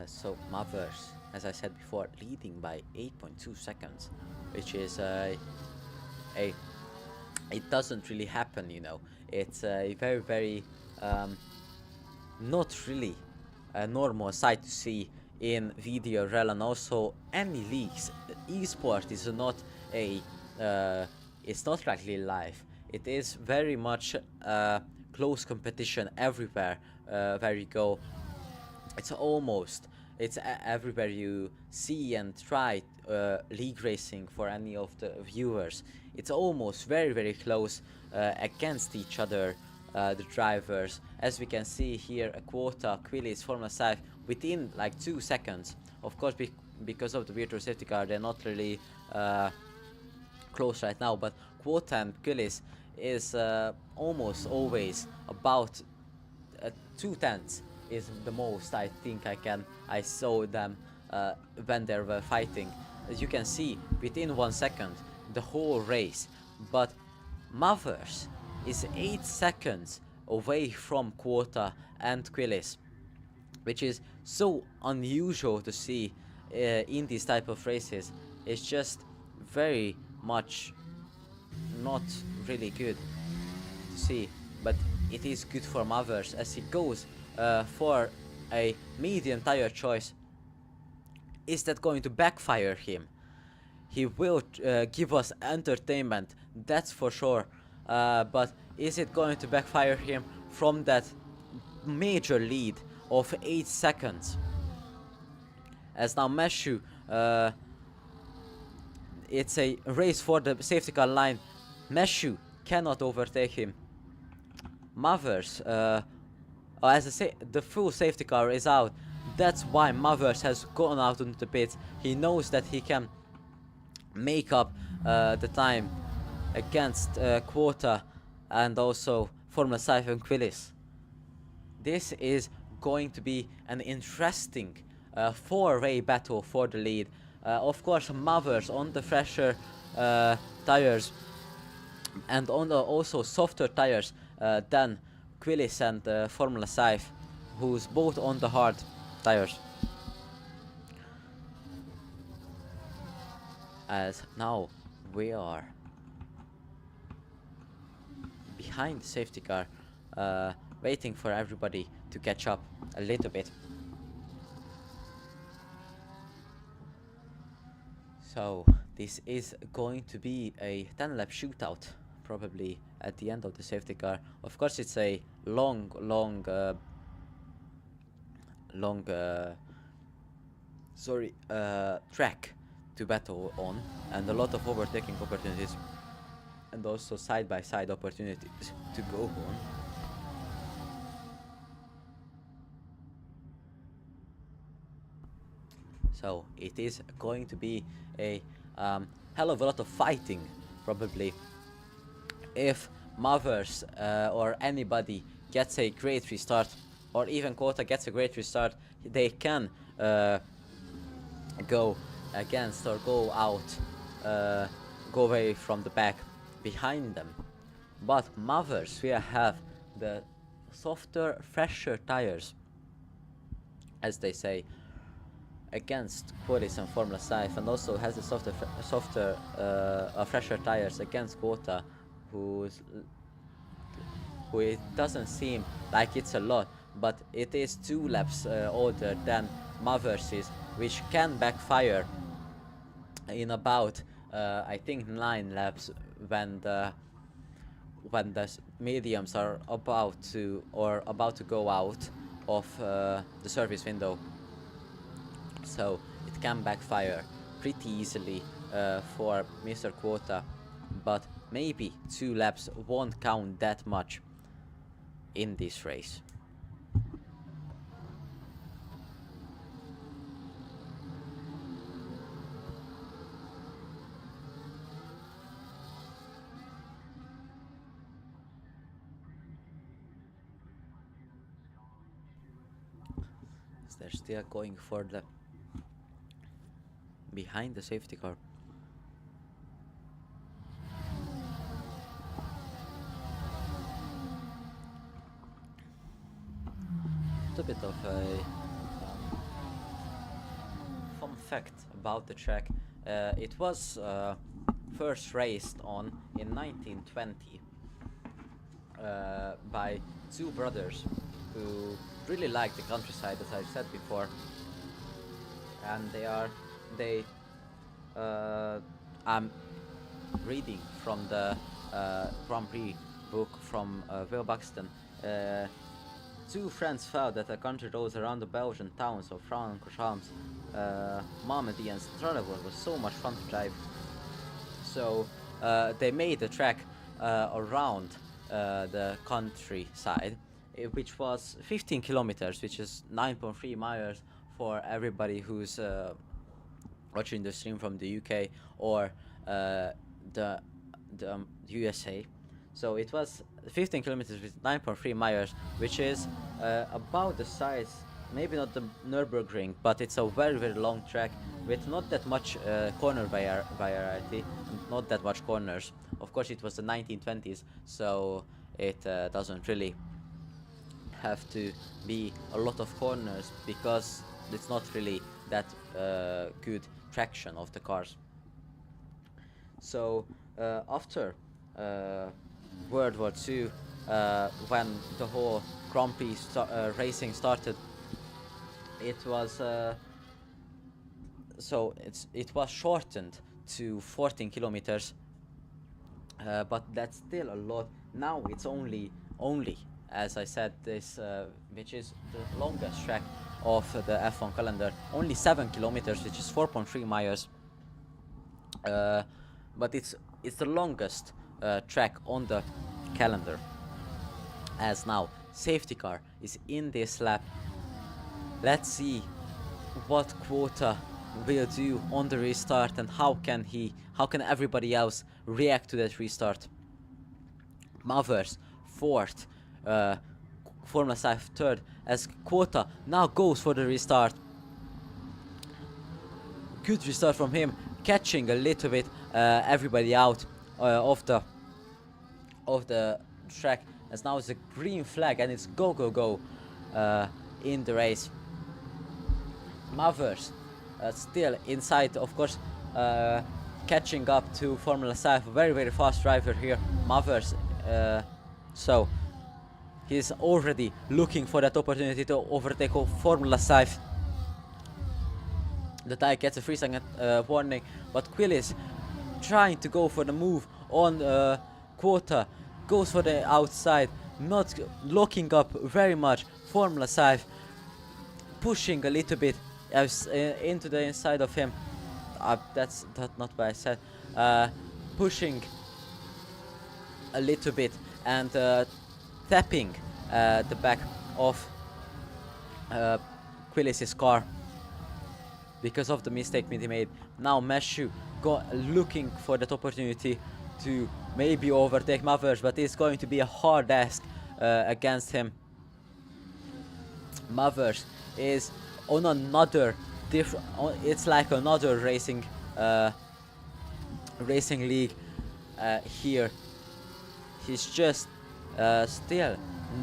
So Mothers, as I said before, leading by 8.2 seconds, which is it doesn't really happen, you know. It's a very not really a normal sight to see in VDRL, and also any leagues. Esport is not a it's not really live. It is very much close competition everywhere where you go. It's everywhere you see and try league racing for any of the viewers. It's almost very close against each other, the drivers. As we can see here, a Quota, Quillis, Formula 5 within like 2 seconds. Of course, because of the virtual safety car, they're not really close right now, but Quota and Quillis is almost always about 2/10 is the most I think I saw them when they were fighting. As you can see, within 1 second the whole race. But Mothers is 8 seconds away from Quota and Quillis, which is so unusual to see in these type of races. It's just very much not really good to see, but it is good for Mothers, as he goes for a medium tire choice. Is that going to backfire him? He will give us entertainment, that's for sure, but is it going to backfire him from that major lead of 8 seconds? As now Meshu it's a race for the safety car line. Meshu cannot overtake him. Mavers, as I say, the full safety car is out. That's why Mavers has gone out into the pits. He knows that he can make up the time against Quota and also Formula Scythe and Quillis. This is going to be an interesting four-way battle for the lead. Of course, Mavers on the fresher tires and on the also softer tires than Quillis and Formula Scythe, who's both on the hard tires. As now we are behind the safety car, waiting for everybody to catch up a little bit. So this is going to be a 10-lap shootout, probably at the end of the safety car. Of course, it's a long track to battle on, and a lot of overtaking opportunities, and also side-by-side opportunities to go on. So it is going to be a hell of a lot of fighting, probably. If Mavers or anybody gets a great restart, or even Quota gets a great restart, they can go against or go out, go away from the back behind them. But Mavers will have the softer, fresher tires, as they say, against Quillis and Formula Scythe, and also has the fresher tires against Quota, who it doesn't seem like it's a lot, but it is 2 laps older than Mavers is, which can backfire in about I think 9 laps when the mediums are about to go out of the service window. So it can backfire pretty easily for Mr. Quota, but maybe 2 laps won't count that much in this race. They're still going for the behind the safety car. A bit of a fun fact about the track. It was first raced on in 1920 by 2 brothers who really like the countryside, as I've said before, and I'm reading from the Grand Prix book from Will Buxton. 2 friends felt that the country roads around the Belgian towns of Francorchamps, Malmedy and Stralevoort was so much fun to drive. So they made the track around the countryside, which was 15 kilometers, which is 9.3 miles for everybody who's watching the stream from the UK or the USA. So it was 15 kilometers with 9.3 miles, which is about the size, maybe not the Nürburgring, but it's a very, very long track with not that much corner variety, not that much corners. Of course, it was the 1920s, so it doesn't really have to be a lot of corners because it's not really that good traction of the cars. So after World War II, when the whole Grand Prix racing started, it was it was shortened to 14 kilometers, but that's still a lot. Now it's only as I said, this which is the longest track of the F1 calendar, only 7 kilometers, which is 4.3 miles. but it's the longest track on the calendar. As now safety car is in this lap. Let's see what Quota will do on the restart and how can everybody else react to that restart. Mavers fourth, Formula Sci third, as Quota now goes for the restart. Good restart from him, catching a little bit everybody out of the track, as now it's a green flag and it's go in the race. Mavers still inside, of course, catching up to Formula Sci, very fast driver here, Mavers. So he's already looking for that opportunity to overtake Formula Sci. The tire gets a 3-second warning, but Quillis trying to go for the move on Quota, goes for the outside, not locking up very much. Formula Sci pushing a little bit into the inside of him. That's not what I said. Pushing a little bit and tapping the back of Quillis's car because of the mistake he made. Now Meshu looking for that opportunity to maybe overtake Mavers, but it's going to be a hard ask against him. Mavers is on another different. It's like another racing league here. He's just still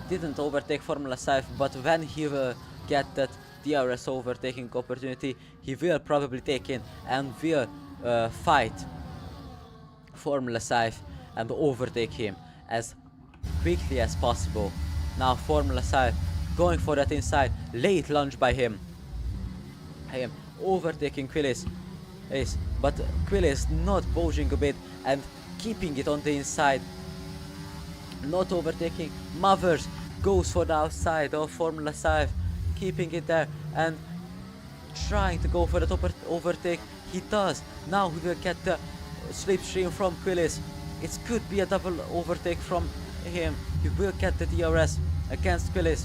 didn't overtake Formula Sci, but when he will get that DRS overtaking opportunity, he will probably take in and will fight Formula Sci and overtake him as quickly as possible. Now Formula Sci going for that inside, late lunge by him. Overtaking Quillis, but Quillis not bulging a bit and keeping it on the inside. Not overtaking. Mavers goes for the outside of Formula Sci, keeping it there and trying to go for that overtake. He does. Now he will get the slipstream from Quillis. It could be a double overtake from him. He will get the DRS against Quillis.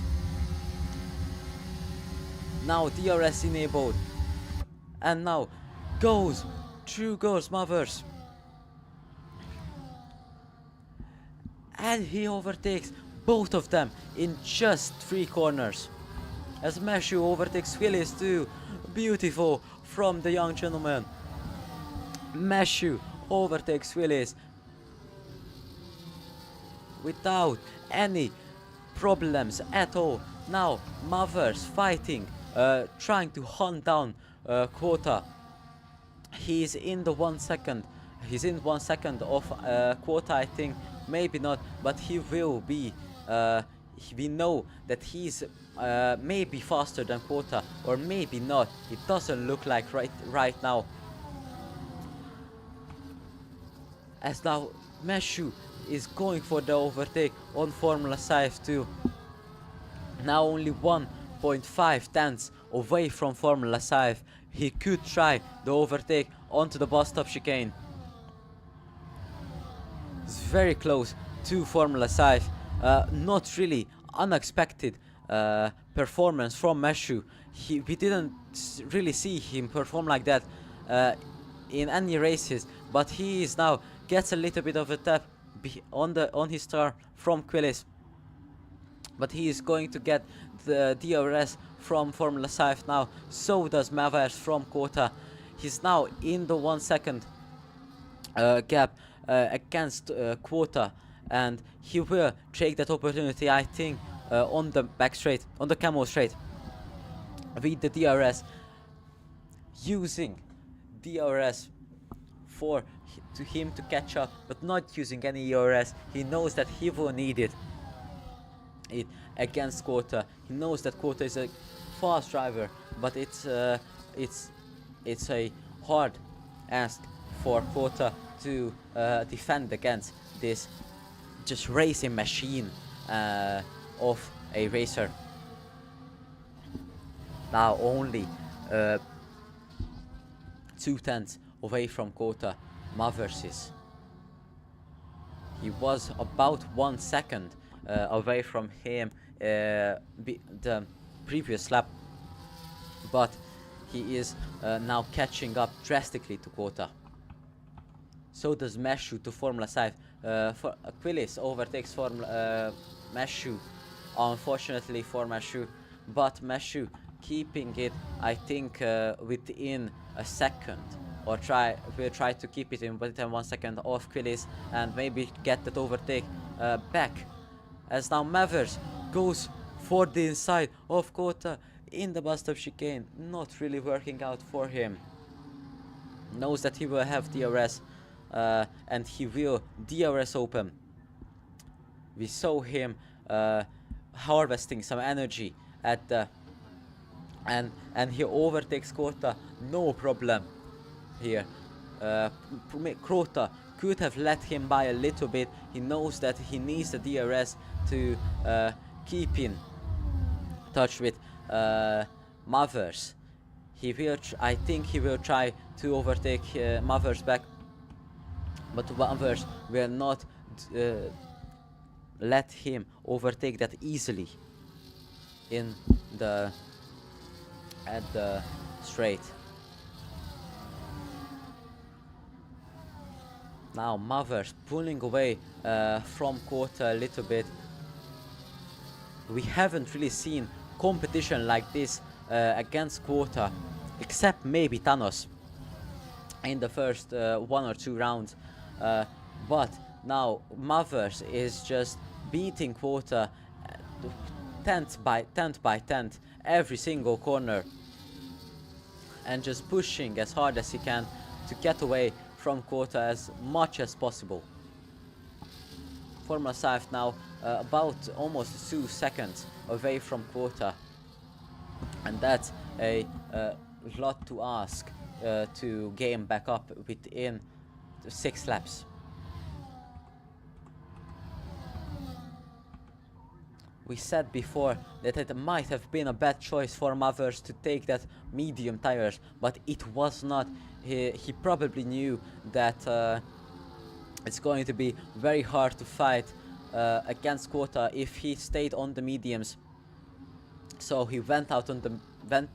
Now DRS enabled. And now goes Mavers. And he overtakes both of them in just 3 corners. As Meshu overtakes Quillis too. Beautiful from the young gentleman. Meshu overtakes Quillis without any problems at all. Now Mavers fighting, trying to hunt down Quota. He's in the 1 second. He's in 1 second of Quota, I think. Maybe not, but he will be. We know that he's maybe faster than Quota, or maybe not. It doesn't look like right now. As now Meshu is going for the overtake on Formula Sci too. Now only 1.5 tenths away from Formula Sci. He could try the overtake onto the bus stop chicane. It's very close to Formula Sci. Not really unexpected performance from Meshu. We didn't really see him perform like that in any races, but he is now gets a little bit of a tap on his star from Quillis. But he is going to get the DRS from Formula Sci now. So does Mavers from Quota. He's now in the 1 second gap against Quota, and he will take that opportunity, I think, on the back straight, on the camo straight, with the DRS, using DRS for him to catch up, but not using any ERS. He knows that he will need it against Quota. He knows that Quota is a fast driver, but it's a hard ask for Quota to defend against this just racing machine of a racer. Now only 2/10 away from Kota. Maver's is. He was about 1 second away from him the previous lap, but he is now catching up drastically to Kota. So does Meshu to Formula 5. For Quillis overtakes Meshu, unfortunately for Meshu, but Meshu keeping it, I think, within a second, or will try to keep it in within 1 second of Quillis and maybe get that overtake back. As now Mavers goes for the inside of Kota in the bus stop chicane, not really working out for him. Knows that he will have DRS, and he will DRS open. We saw him harvesting some energy at the and he overtakes Kota, no problem here. Kota could have let him by a little bit. He knows that he needs the DRS to keep in touch with Mavers. He will I think he will try to overtake Mavers back, but Mavers will not let him overtake that easily in the at the straight. Now Mavers pulling away from Kota a little bit. We haven't really seen competition like this against Kota, except maybe Thanos in the first 1 or 2 rounds, but now Mavers is just beating Kota tenth by tenth every single corner, and just pushing as hard as he can to get away from Kota as much as possible. Formula Saif now about almost 2 seconds away from Kota, and that's a lot to ask to game back up within 6 laps. We said before that it might have been a bad choice for Mavers to take that medium tires, but it was not. He probably knew that it's going to be very hard to fight against Kota if he stayed on the mediums. So he went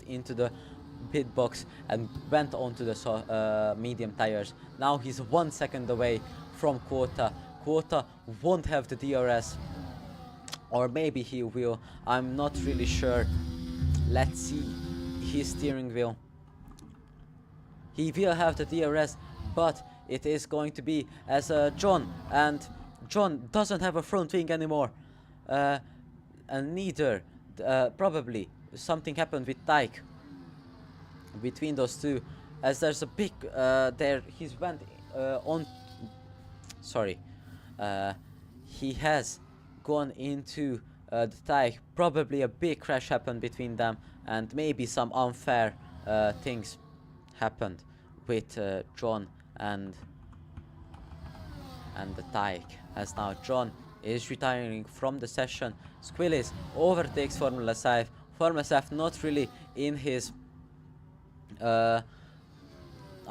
into the pit box and went onto the medium tires. Now he's 1 second away from Kota. Kota won't have the DRS. Or maybe he will, I'm not really sure. Let's see his steering wheel. He will have the DRS, but it is going to be as John, and John doesn't have a front wing anymore. And neither, probably, something happened with Tyke between those two, as there's a big, he's went on, sorry, he has gone into the Tyke. Probably a big crash happened between them, and maybe some unfair things happened with John and the Tyke, as now John is retiring from the session. Squillis overtakes Formula Saif. Formula Saif not really in his I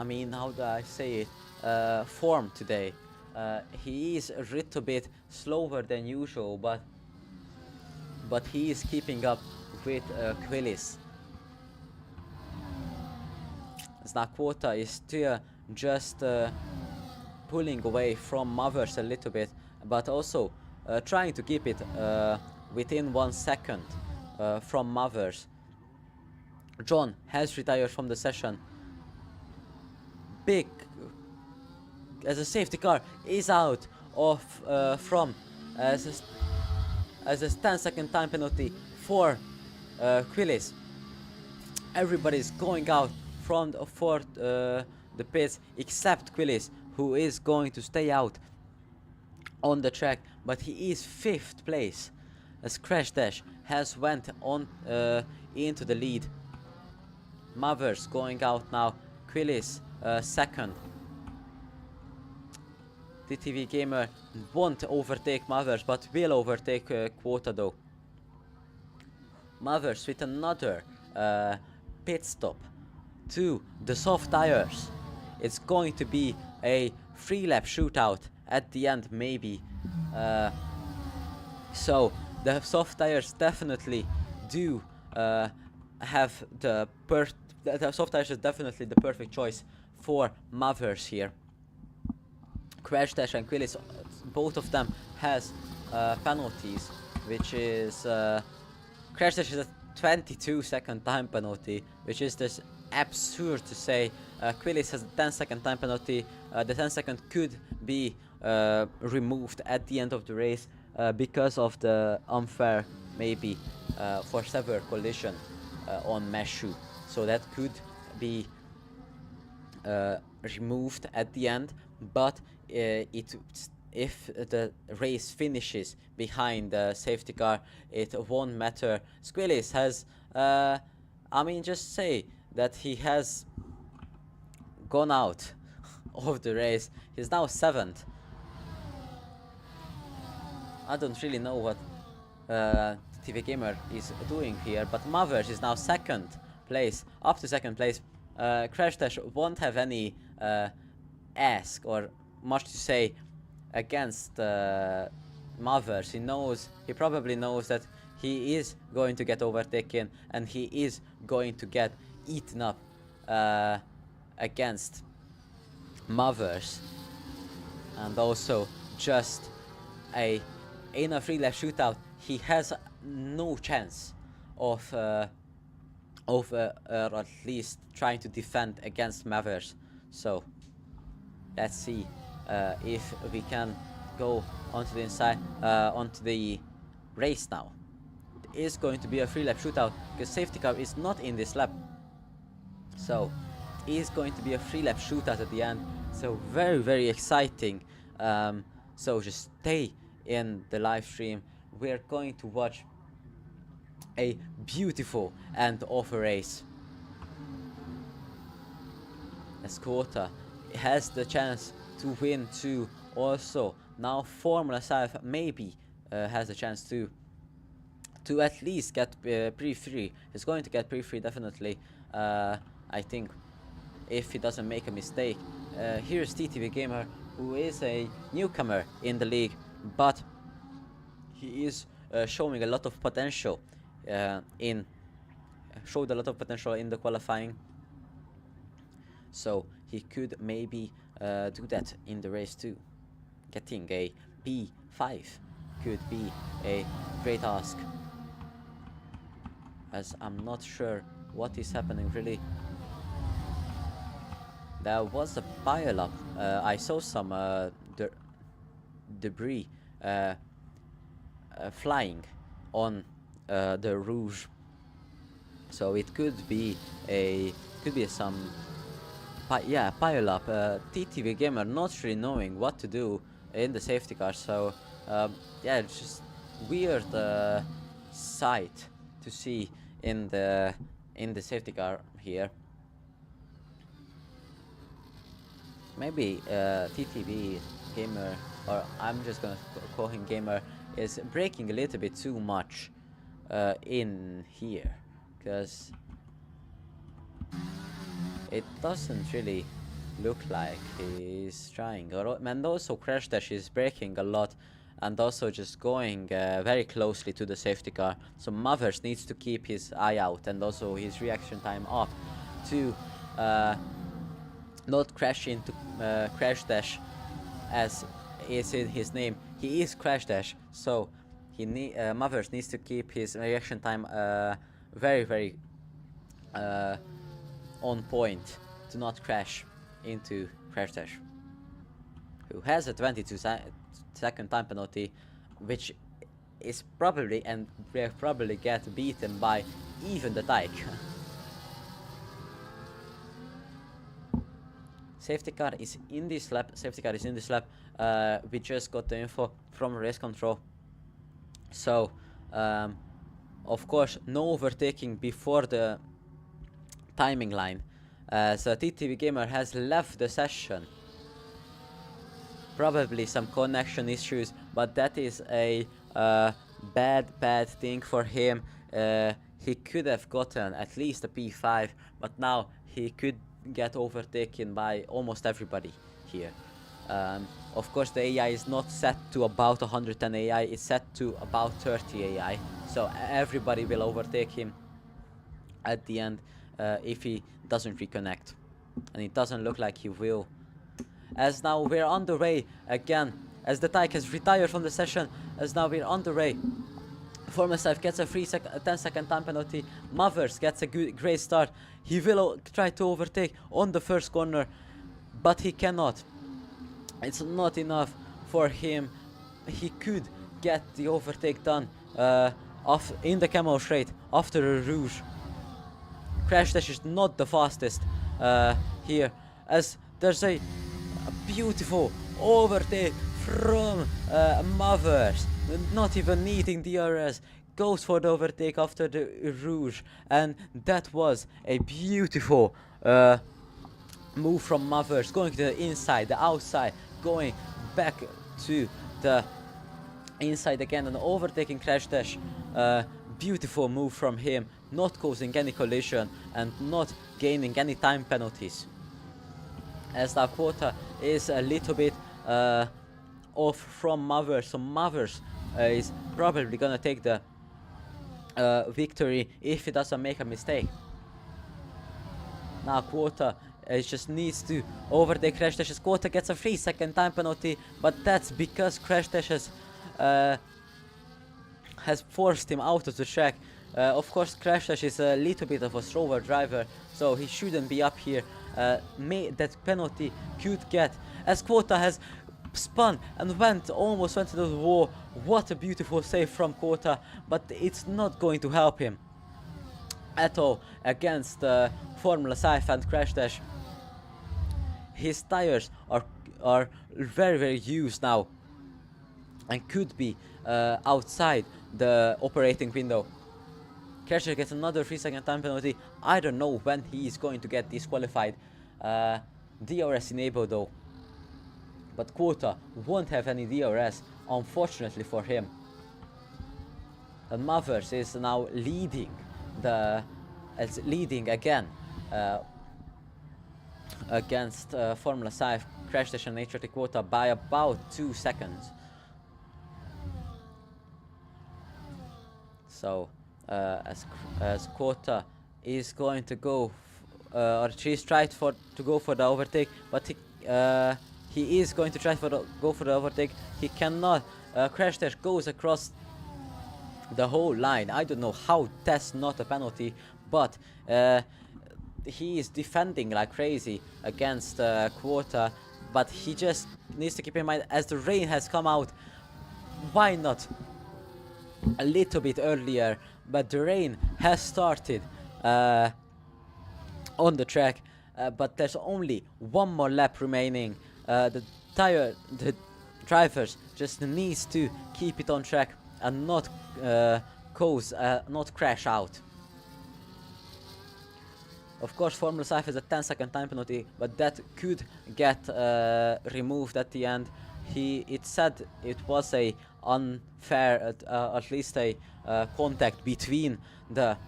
mean, how do I say it, form today. He is a little bit slower than usual, but he is keeping up with Quillis. Kota is still just pulling away from Mavers a little bit, but also trying to keep it within 1 second from Mavers. John has retired from the session. Big as a safety car is out of from as a 10-second time penalty for Quillis. Everybody's going out from the pits except Quillis, who is going to stay out on the track, but he is 5th place as Crash Dash has went on into the lead. Mavers going out now, Quillis 2nd. TTV Gamer won't overtake Mavers, but will overtake Kota though. Mavers with another pit stop to the soft tires it's going to be a 3-lap shootout at the end, maybe. So the soft tires definitely do have the soft tires is definitely the perfect choice for Mavers here. Crash Dash and Quillis, both of them has penalties, which is Crash Dash is a 22-second time penalty, which is just absurd to say. Quillis has a 10-second time penalty. The 10-second could be removed at the end of the race because of the unfair, maybe for severe collision on Meshu. So that could be removed at the end, but if the race finishes behind the safety car, it won't matter. Squillis has, I mean, just say that he has gone out of the race. He's now 7th. I don't really know what TV Gamer is doing here, but Mavers is now 2nd place, up to 2nd place. Crash Dash won't have any ask or much to say against Mavers. He probably knows that he is going to get overtaken and he is going to get eaten up against Mavers, and also just in a 3-lap shootout he has no chance of or at least trying to defend against Mavers. So let's see if we can go onto the inside, onto the race now. It is going to be a 3-lap shootout because safety car is not in this lap. So it is going to be a 3-lap shootout at the end. So very, very exciting. So just stay in the live stream. We're going to watch a beautiful end of a race. Escota has the chance to win too. Also, now Formula 5 maybe has a chance to at least get pre-free. He's going to get pre-free definitely. I think if he doesn't make a mistake. Here's TTV Gamer, who is a newcomer in the league, but he is showing a lot of potential showed a lot of potential in the qualifying, so he could maybe do that in the race too. Getting a P5 could be a great ask, as I'm not sure what is happening really. There was a pile up. I saw some debris flying on the Rouge, so it could be some pile up. TTV Gamer not really knowing what to do in the safety car, so yeah, it's just weird sight to see in the safety car here. Maybe TTV Gamer, or I'm just gonna call him Gamer, is braking a little bit too much in here, because it doesn't really look like he's trying. And also Crash Dash is braking a lot and also just going very closely to the safety car, so Mavers needs to keep his eye out and also his reaction time up to not crash into Crash Dash, as is in his name. He is Crash Dash, so Mavers needs to keep his reaction time very, very on point to not crash into Crash Dash, who has a 22-second time penalty, which is probably, and will probably get beaten by even the Tyke. Safety car is in this lap. We just got the info from race control. So, of course, no overtaking before the timing line. So TTV Gamer has left the session. Probably some connection issues, but that is a bad thing for him. He could have gotten at least a P5, but now he could get overtaken by almost everybody here. Of course, the AI is not set to about 110 AI, it's set to about 30 AI, so everybody will overtake him at the end if he doesn't reconnect, and it doesn't look like he will. As now we're on the way again, as the Tyke has retired from the session, as now we're on the way. Formula 5 gets a 10-second time penalty. Mavers gets a great start. He will try to overtake on the first corner, but he cannot. It's not enough for him. He could get the overtake done in the camo straight after a rouge. Crash Dash is not the fastest here, as there's a beautiful overtake from Mavers, not even needing DRS, goes for the overtake after the rouge, and that was a beautiful move from Mavers, going to the inside, the outside, going back to the inside again and overtaking Crash Dash. Beautiful move from him, not causing any collision and not gaining any time penalties. As the quota is a little bit off from Mavers, so Mavers is probably gonna take the victory if he doesn't make a mistake. Now quota just needs to overtake Crash Dash's. Quota gets a 3-second time penalty, but that's because Crash Dash has forced him out of the track. Of course, Crash Dash is a little bit of a slower driver, so he shouldn't be up here. That penalty could get, as Quota has spun and almost went into the wall. What a beautiful save from Quota, but it's not going to help him at all against Formula Scythe and Crash Dash. His tires are very, very used now and could be outside the operating window. Crash Dash gets another 3-second time penalty. I don't know when he is going to get disqualified. DRS enabled though, but Quota won't have any DRS, unfortunately for him. And Mavers is now leading again against Formula Scythe, Crash Dash and HRT Quota by about 2 seconds. So as Quota is going to go, or she's tried to go for the overtake, but he is going to try go for the overtake. He cannot. Crash Dash goes across the whole line. I don't know how that's not a penalty, but he is defending like crazy against Quota, but he just needs to keep in mind, as the rain has come out, why not a little bit earlier? But the rain has started on the track, but there's only one more lap remaining. The drivers just needs to keep it on track and not not crash out. Of course, Formula Scythe has a 10-second time penalty, but that could get removed at the end. It said it was a unfair, at least a contact between him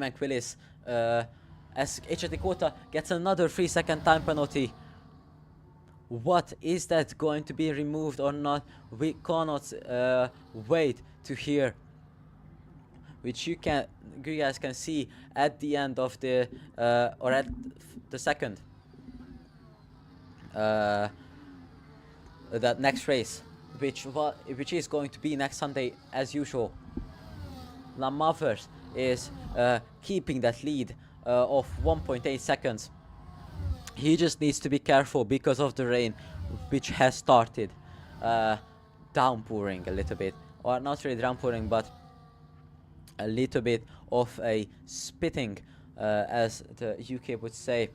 and Quillis. As HRT Quota gets another 3-second time penalty. What is that going to be removed or not? We cannot wait to hear, which you guys can see at the end of the or at the second that next race, which is going to be next Sunday as usual. Now Mavers is keeping that lead of 1.8 seconds. He just needs to be careful because of the rain, which has started downpouring a little bit, or not really downpouring, but a little bit of a spitting, as the UK would say,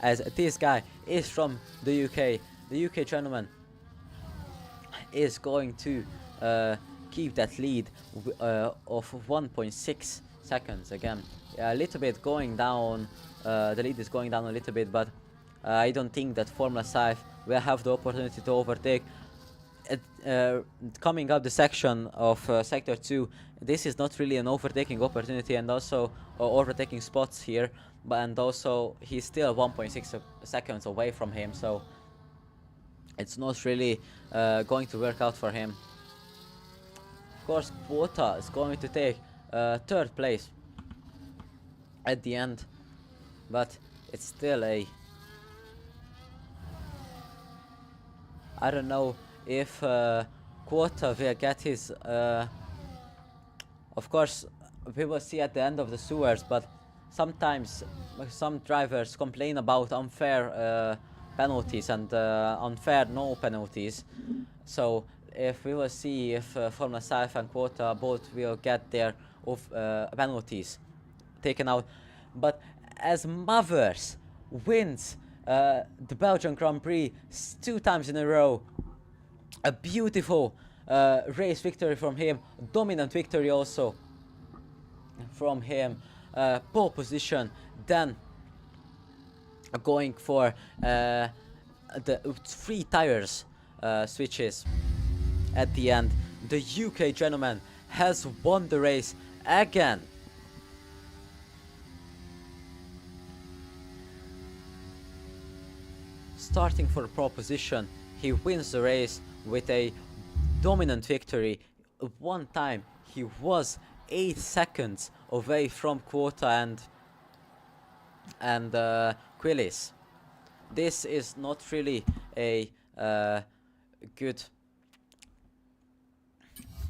as this guy is from the UK. The UK gentleman is going to keep that lead of 1.6 seconds again. A little bit going down, the lead is going down a little bit, but I don't think that Formula Scythe will have the opportunity to overtake. Coming up the section of Sector 2, this is not really an overtaking opportunity, and also overtaking spots here. but and also he's still 1.6 seconds away from him, so it's not really going to work out for him. Of course, Quota is going to take third place at the end, but it's still a... I don't know if Quota will get his... of course, we will see at the end of the sewers, but sometimes some drivers complain about unfair penalties and unfair no penalties. So if we will see if Formula South and Quota both will get their penalties taken out. But as Mavers wins the Belgian Grand Prix 2 times in a row, a beautiful race victory from him, dominant victory also from him, pole position, then going for the 3 tires switches at the end. The UK gentleman has won the race again. Starting for pole position, he wins the race with a dominant victory. One time he was 8 seconds away from Quota and Quillis. This is not really a good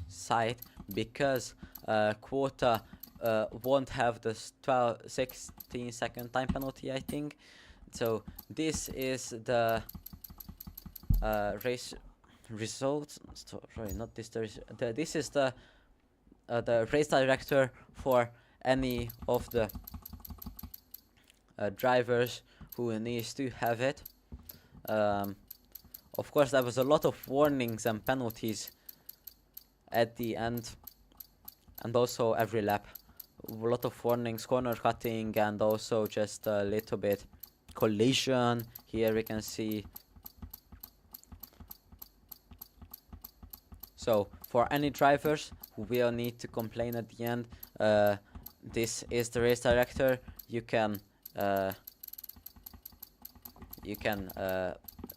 sight, because Quota won't have the 16-second time penalty, I think. So this is the race result. Sorry, not this. This is the race director for any of the drivers who needs to have it. Of course, there was a lot of warnings and penalties at the end, and also every lap. A lot of warnings, corner cutting, and also just a little bit collision. Here we can see. So for any drivers who will need to complain at the end, this is the race director. You can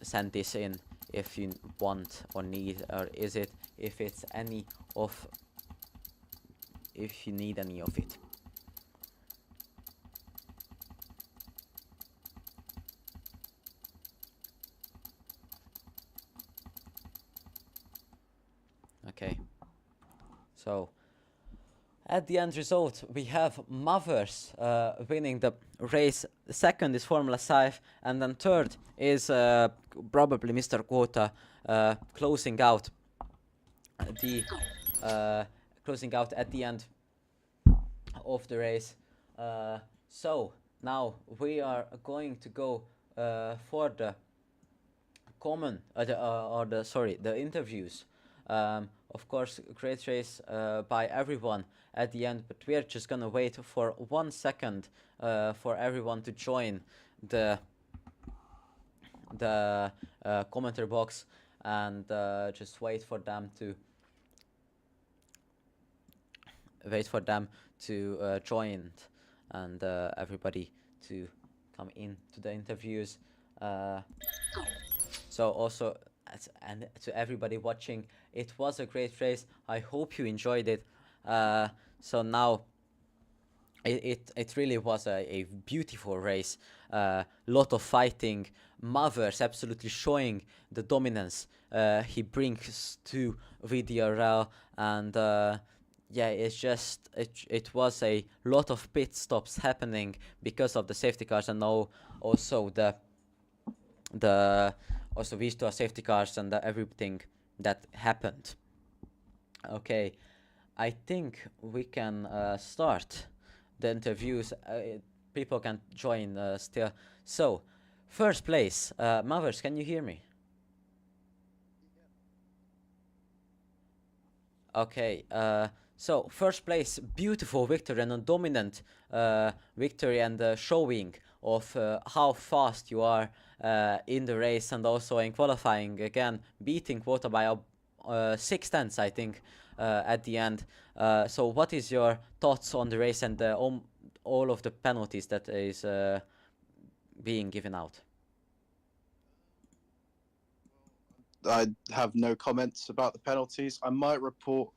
send this in if you want or need, or is it if it's any of, if you need any of it. Okay, so at the end result we have Mavers winning the race. Second is Formula 5, and then third is probably Mr. Quota closing out the closing out at the end of the race. So now we are going to go for the common the interviews. Of course, great race by everyone at the end, but we're just gonna wait for 1 second for everyone to join the commenter box, and just wait for them to join, and everybody to come in to the interviews. So also, and to everybody watching, it was a great race. I hope you enjoyed it. So now it really was a beautiful race. Lot of fighting. Mavers absolutely showing the dominance he brings to VDRL, and yeah, it's just it was a lot of pit stops happening because of the safety cars, and also the also visual safety cars and everything that happened. Okay, I think we can start the interviews. People can join still. So, first place, Mavers, can you hear me? Okay, so first place, beautiful victory and a dominant victory, and showing of how fast you are in the race, and also in qualifying again, beating Quota by 6 tenths, I think, at the end. So what is your thoughts on the race and all of the penalties that is being given out? I have no comments about the penalties. I might report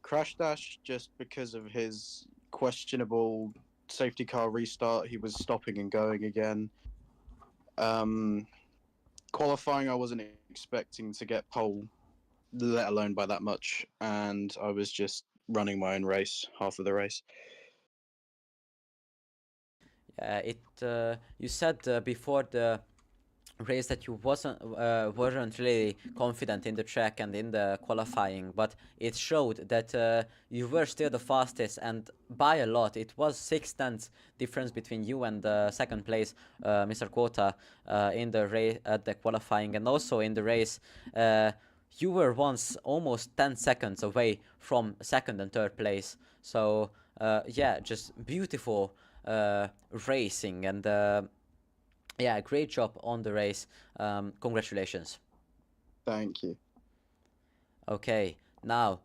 Crash Dash just because of his questionable safety car restart. He was stopping and going again. Qualifying, I wasn't expecting to get pole, let alone by that much, and I was just running my own race, half of the race. You said before the race that you weren't really confident in the track and in the qualifying, but it showed that you were still the fastest, and by a lot. It was 6 tenths difference between you and second place, Mr. Quota, in the race at the qualifying, and also in the race. You were once almost 10 seconds away from second and third place. So yeah, just beautiful racing, and yeah, great job on the race. Congratulations. Thank you. Okay, now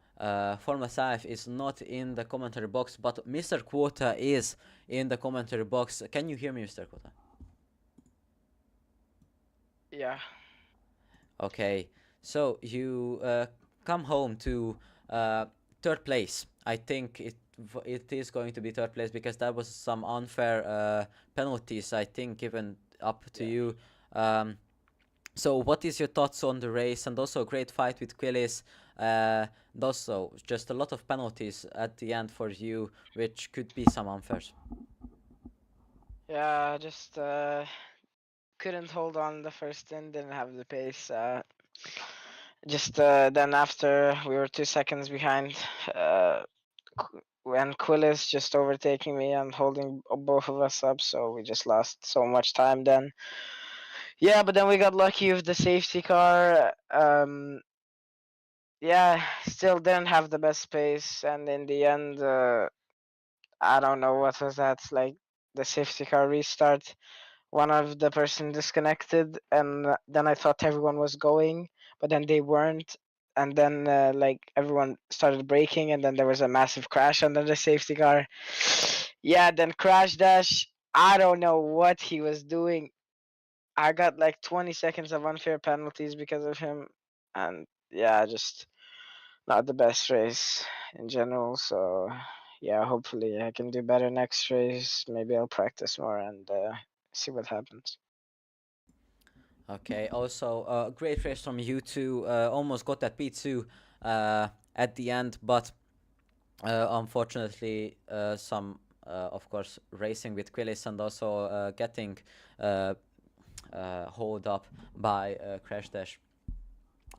Formula 5 is not in the commentary box, but Mr. Quota is in the commentary box. Can you hear me, Mr. Quota? Yeah. Okay, so you come home to third place. I think it is going to be third place because there was some unfair penalties, I think, given up to you. So what is your thoughts on the race, and also a great fight with Quillis, and also just a lot of penalties at the end for you, which could be some unfairs. Yeah, just couldn't hold on the first stint, didn't have the pace. Just then after we were 2 seconds behind, when Quillis just overtaking me and holding both of us up, so we just lost so much time then. Yeah, but then we got lucky with the safety car. Yeah, still didn't have the best pace, and in the end, I don't know what was that, like the safety car restart. One of the person disconnected, and then I thought everyone was going, but then they weren't, and then like everyone started braking, and then there was a massive crash under the safety car. Yeah, then Crash Dash, I don't know what he was doing. I got like 20 seconds of unfair penalties because of him, and yeah, just not the best race in general. So yeah, hopefully I can do better next race. Maybe I'll practice more and see what happens. Okay, also great race from you two. Almost got that P2 at the end, but unfortunately some, of course, racing with Quillis, and also getting hold up by Crash Dash.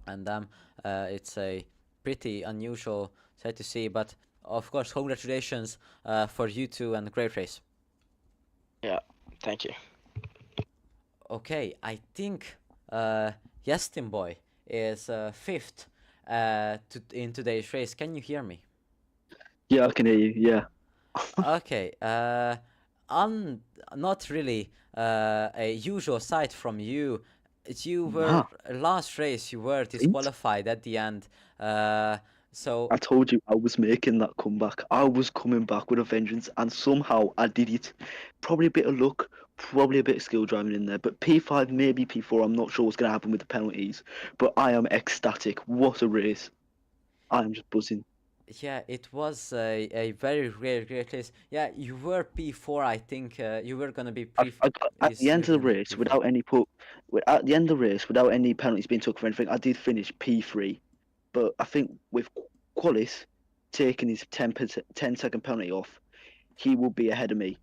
And it's a pretty unusual sight to see, but of course, congratulations for you two, and great race. Yeah, thank you. Okay, I think Yestin Boy is fifth in today's race. Can you hear me? Yeah, I can hear you. Yeah. Okay, not really a usual sight from you. You were last race. You were disqualified at the end. So I told you I was making that comeback. I was coming back with a vengeance, and somehow I did it. Probably a bit of luck, probably a bit of skill driving in there. But P5, maybe P4. I'm not sure what's going to happen with the penalties. But I am ecstatic. What a race! I am just buzzing. yeah, it was a very great race. Yeah, you were P4. I think you were gonna be I got, at the end of the race, P4. without any at the end of the race, without any penalties being took for anything, I did finish P3. But I think with Qualis taking his 10-second penalty off, he will be ahead of me.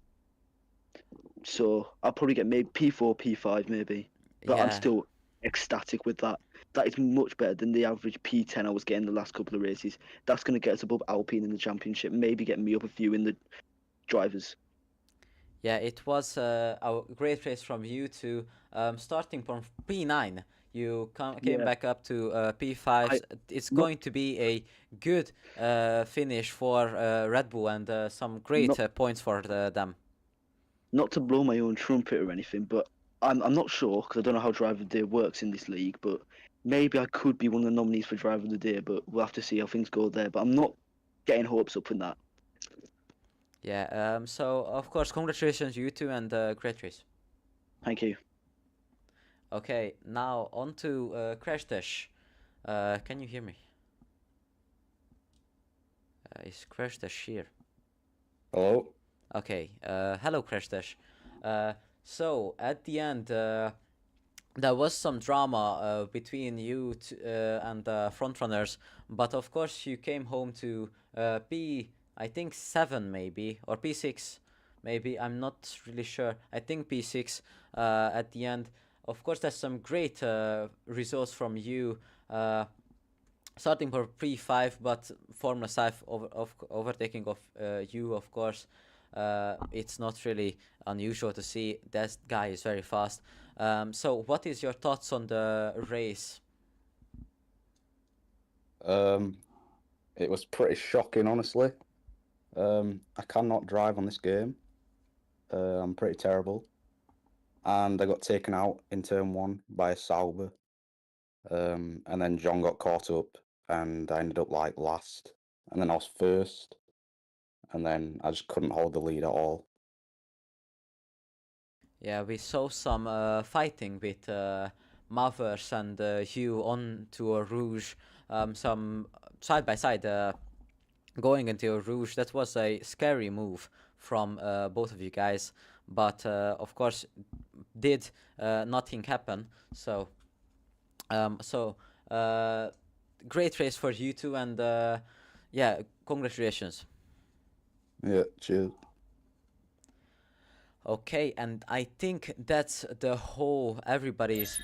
So I'll probably get maybe P4, P5 maybe. But I'm Yeah. still ecstatic with that. That is much better than the average P10 I was getting the last couple of races. That's going to get us above Alpine in the championship, maybe get me up a few in the drivers. Yeah, it was a great race from you two. Starting from P9, you came Yeah. back up to P5. It's going to be a good finish for Red Bull, and some great points for them. Not to blow my own trumpet or anything, but I'm not sure because I don't know how Driver of the Day works in this league. But maybe I could be one of the nominees for Driver of the Day. But we'll have to see how things go there. But I'm not getting hopes up in that. Yeah. So of course, congratulations you two, and great race. Thank you. Okay. Now on to Crash Dash. Can you hear me? Is Crash Dash here? Hello. Okay. Hello, Crash Dash. So at the end, there was some drama between you and the frontrunners, but of course you came home to I think 7 maybe, or P6 maybe. I'm not really sure. I think P6 at the end. Of course, there's some great results from you. Starting for P5, but Formula 5 overtaking of you, of course. It's not really unusual to see. That guy is very fast. So, what is your thoughts on the race? It was pretty shocking, honestly. I cannot drive on this game. I'm pretty terrible. And I got taken out in turn 1 by a Sauber. And then John got caught up and I ended up like last. And then I was first. And then I just couldn't hold the lead at all. Yeah, we saw some fighting with Mavers and Hugh on to a Rouge, some side by side going into a Rouge. That was a scary move from both of you guys, but of course, did nothing happen. So, so great race for you two, and yeah, congratulations. Yeah, cheers. Okay, and I think that's the whole. Everybody's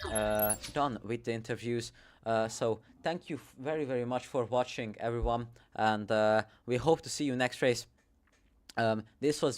done with the interviews. So thank you very, very much for watching, everyone, and we hope to see you next race. This was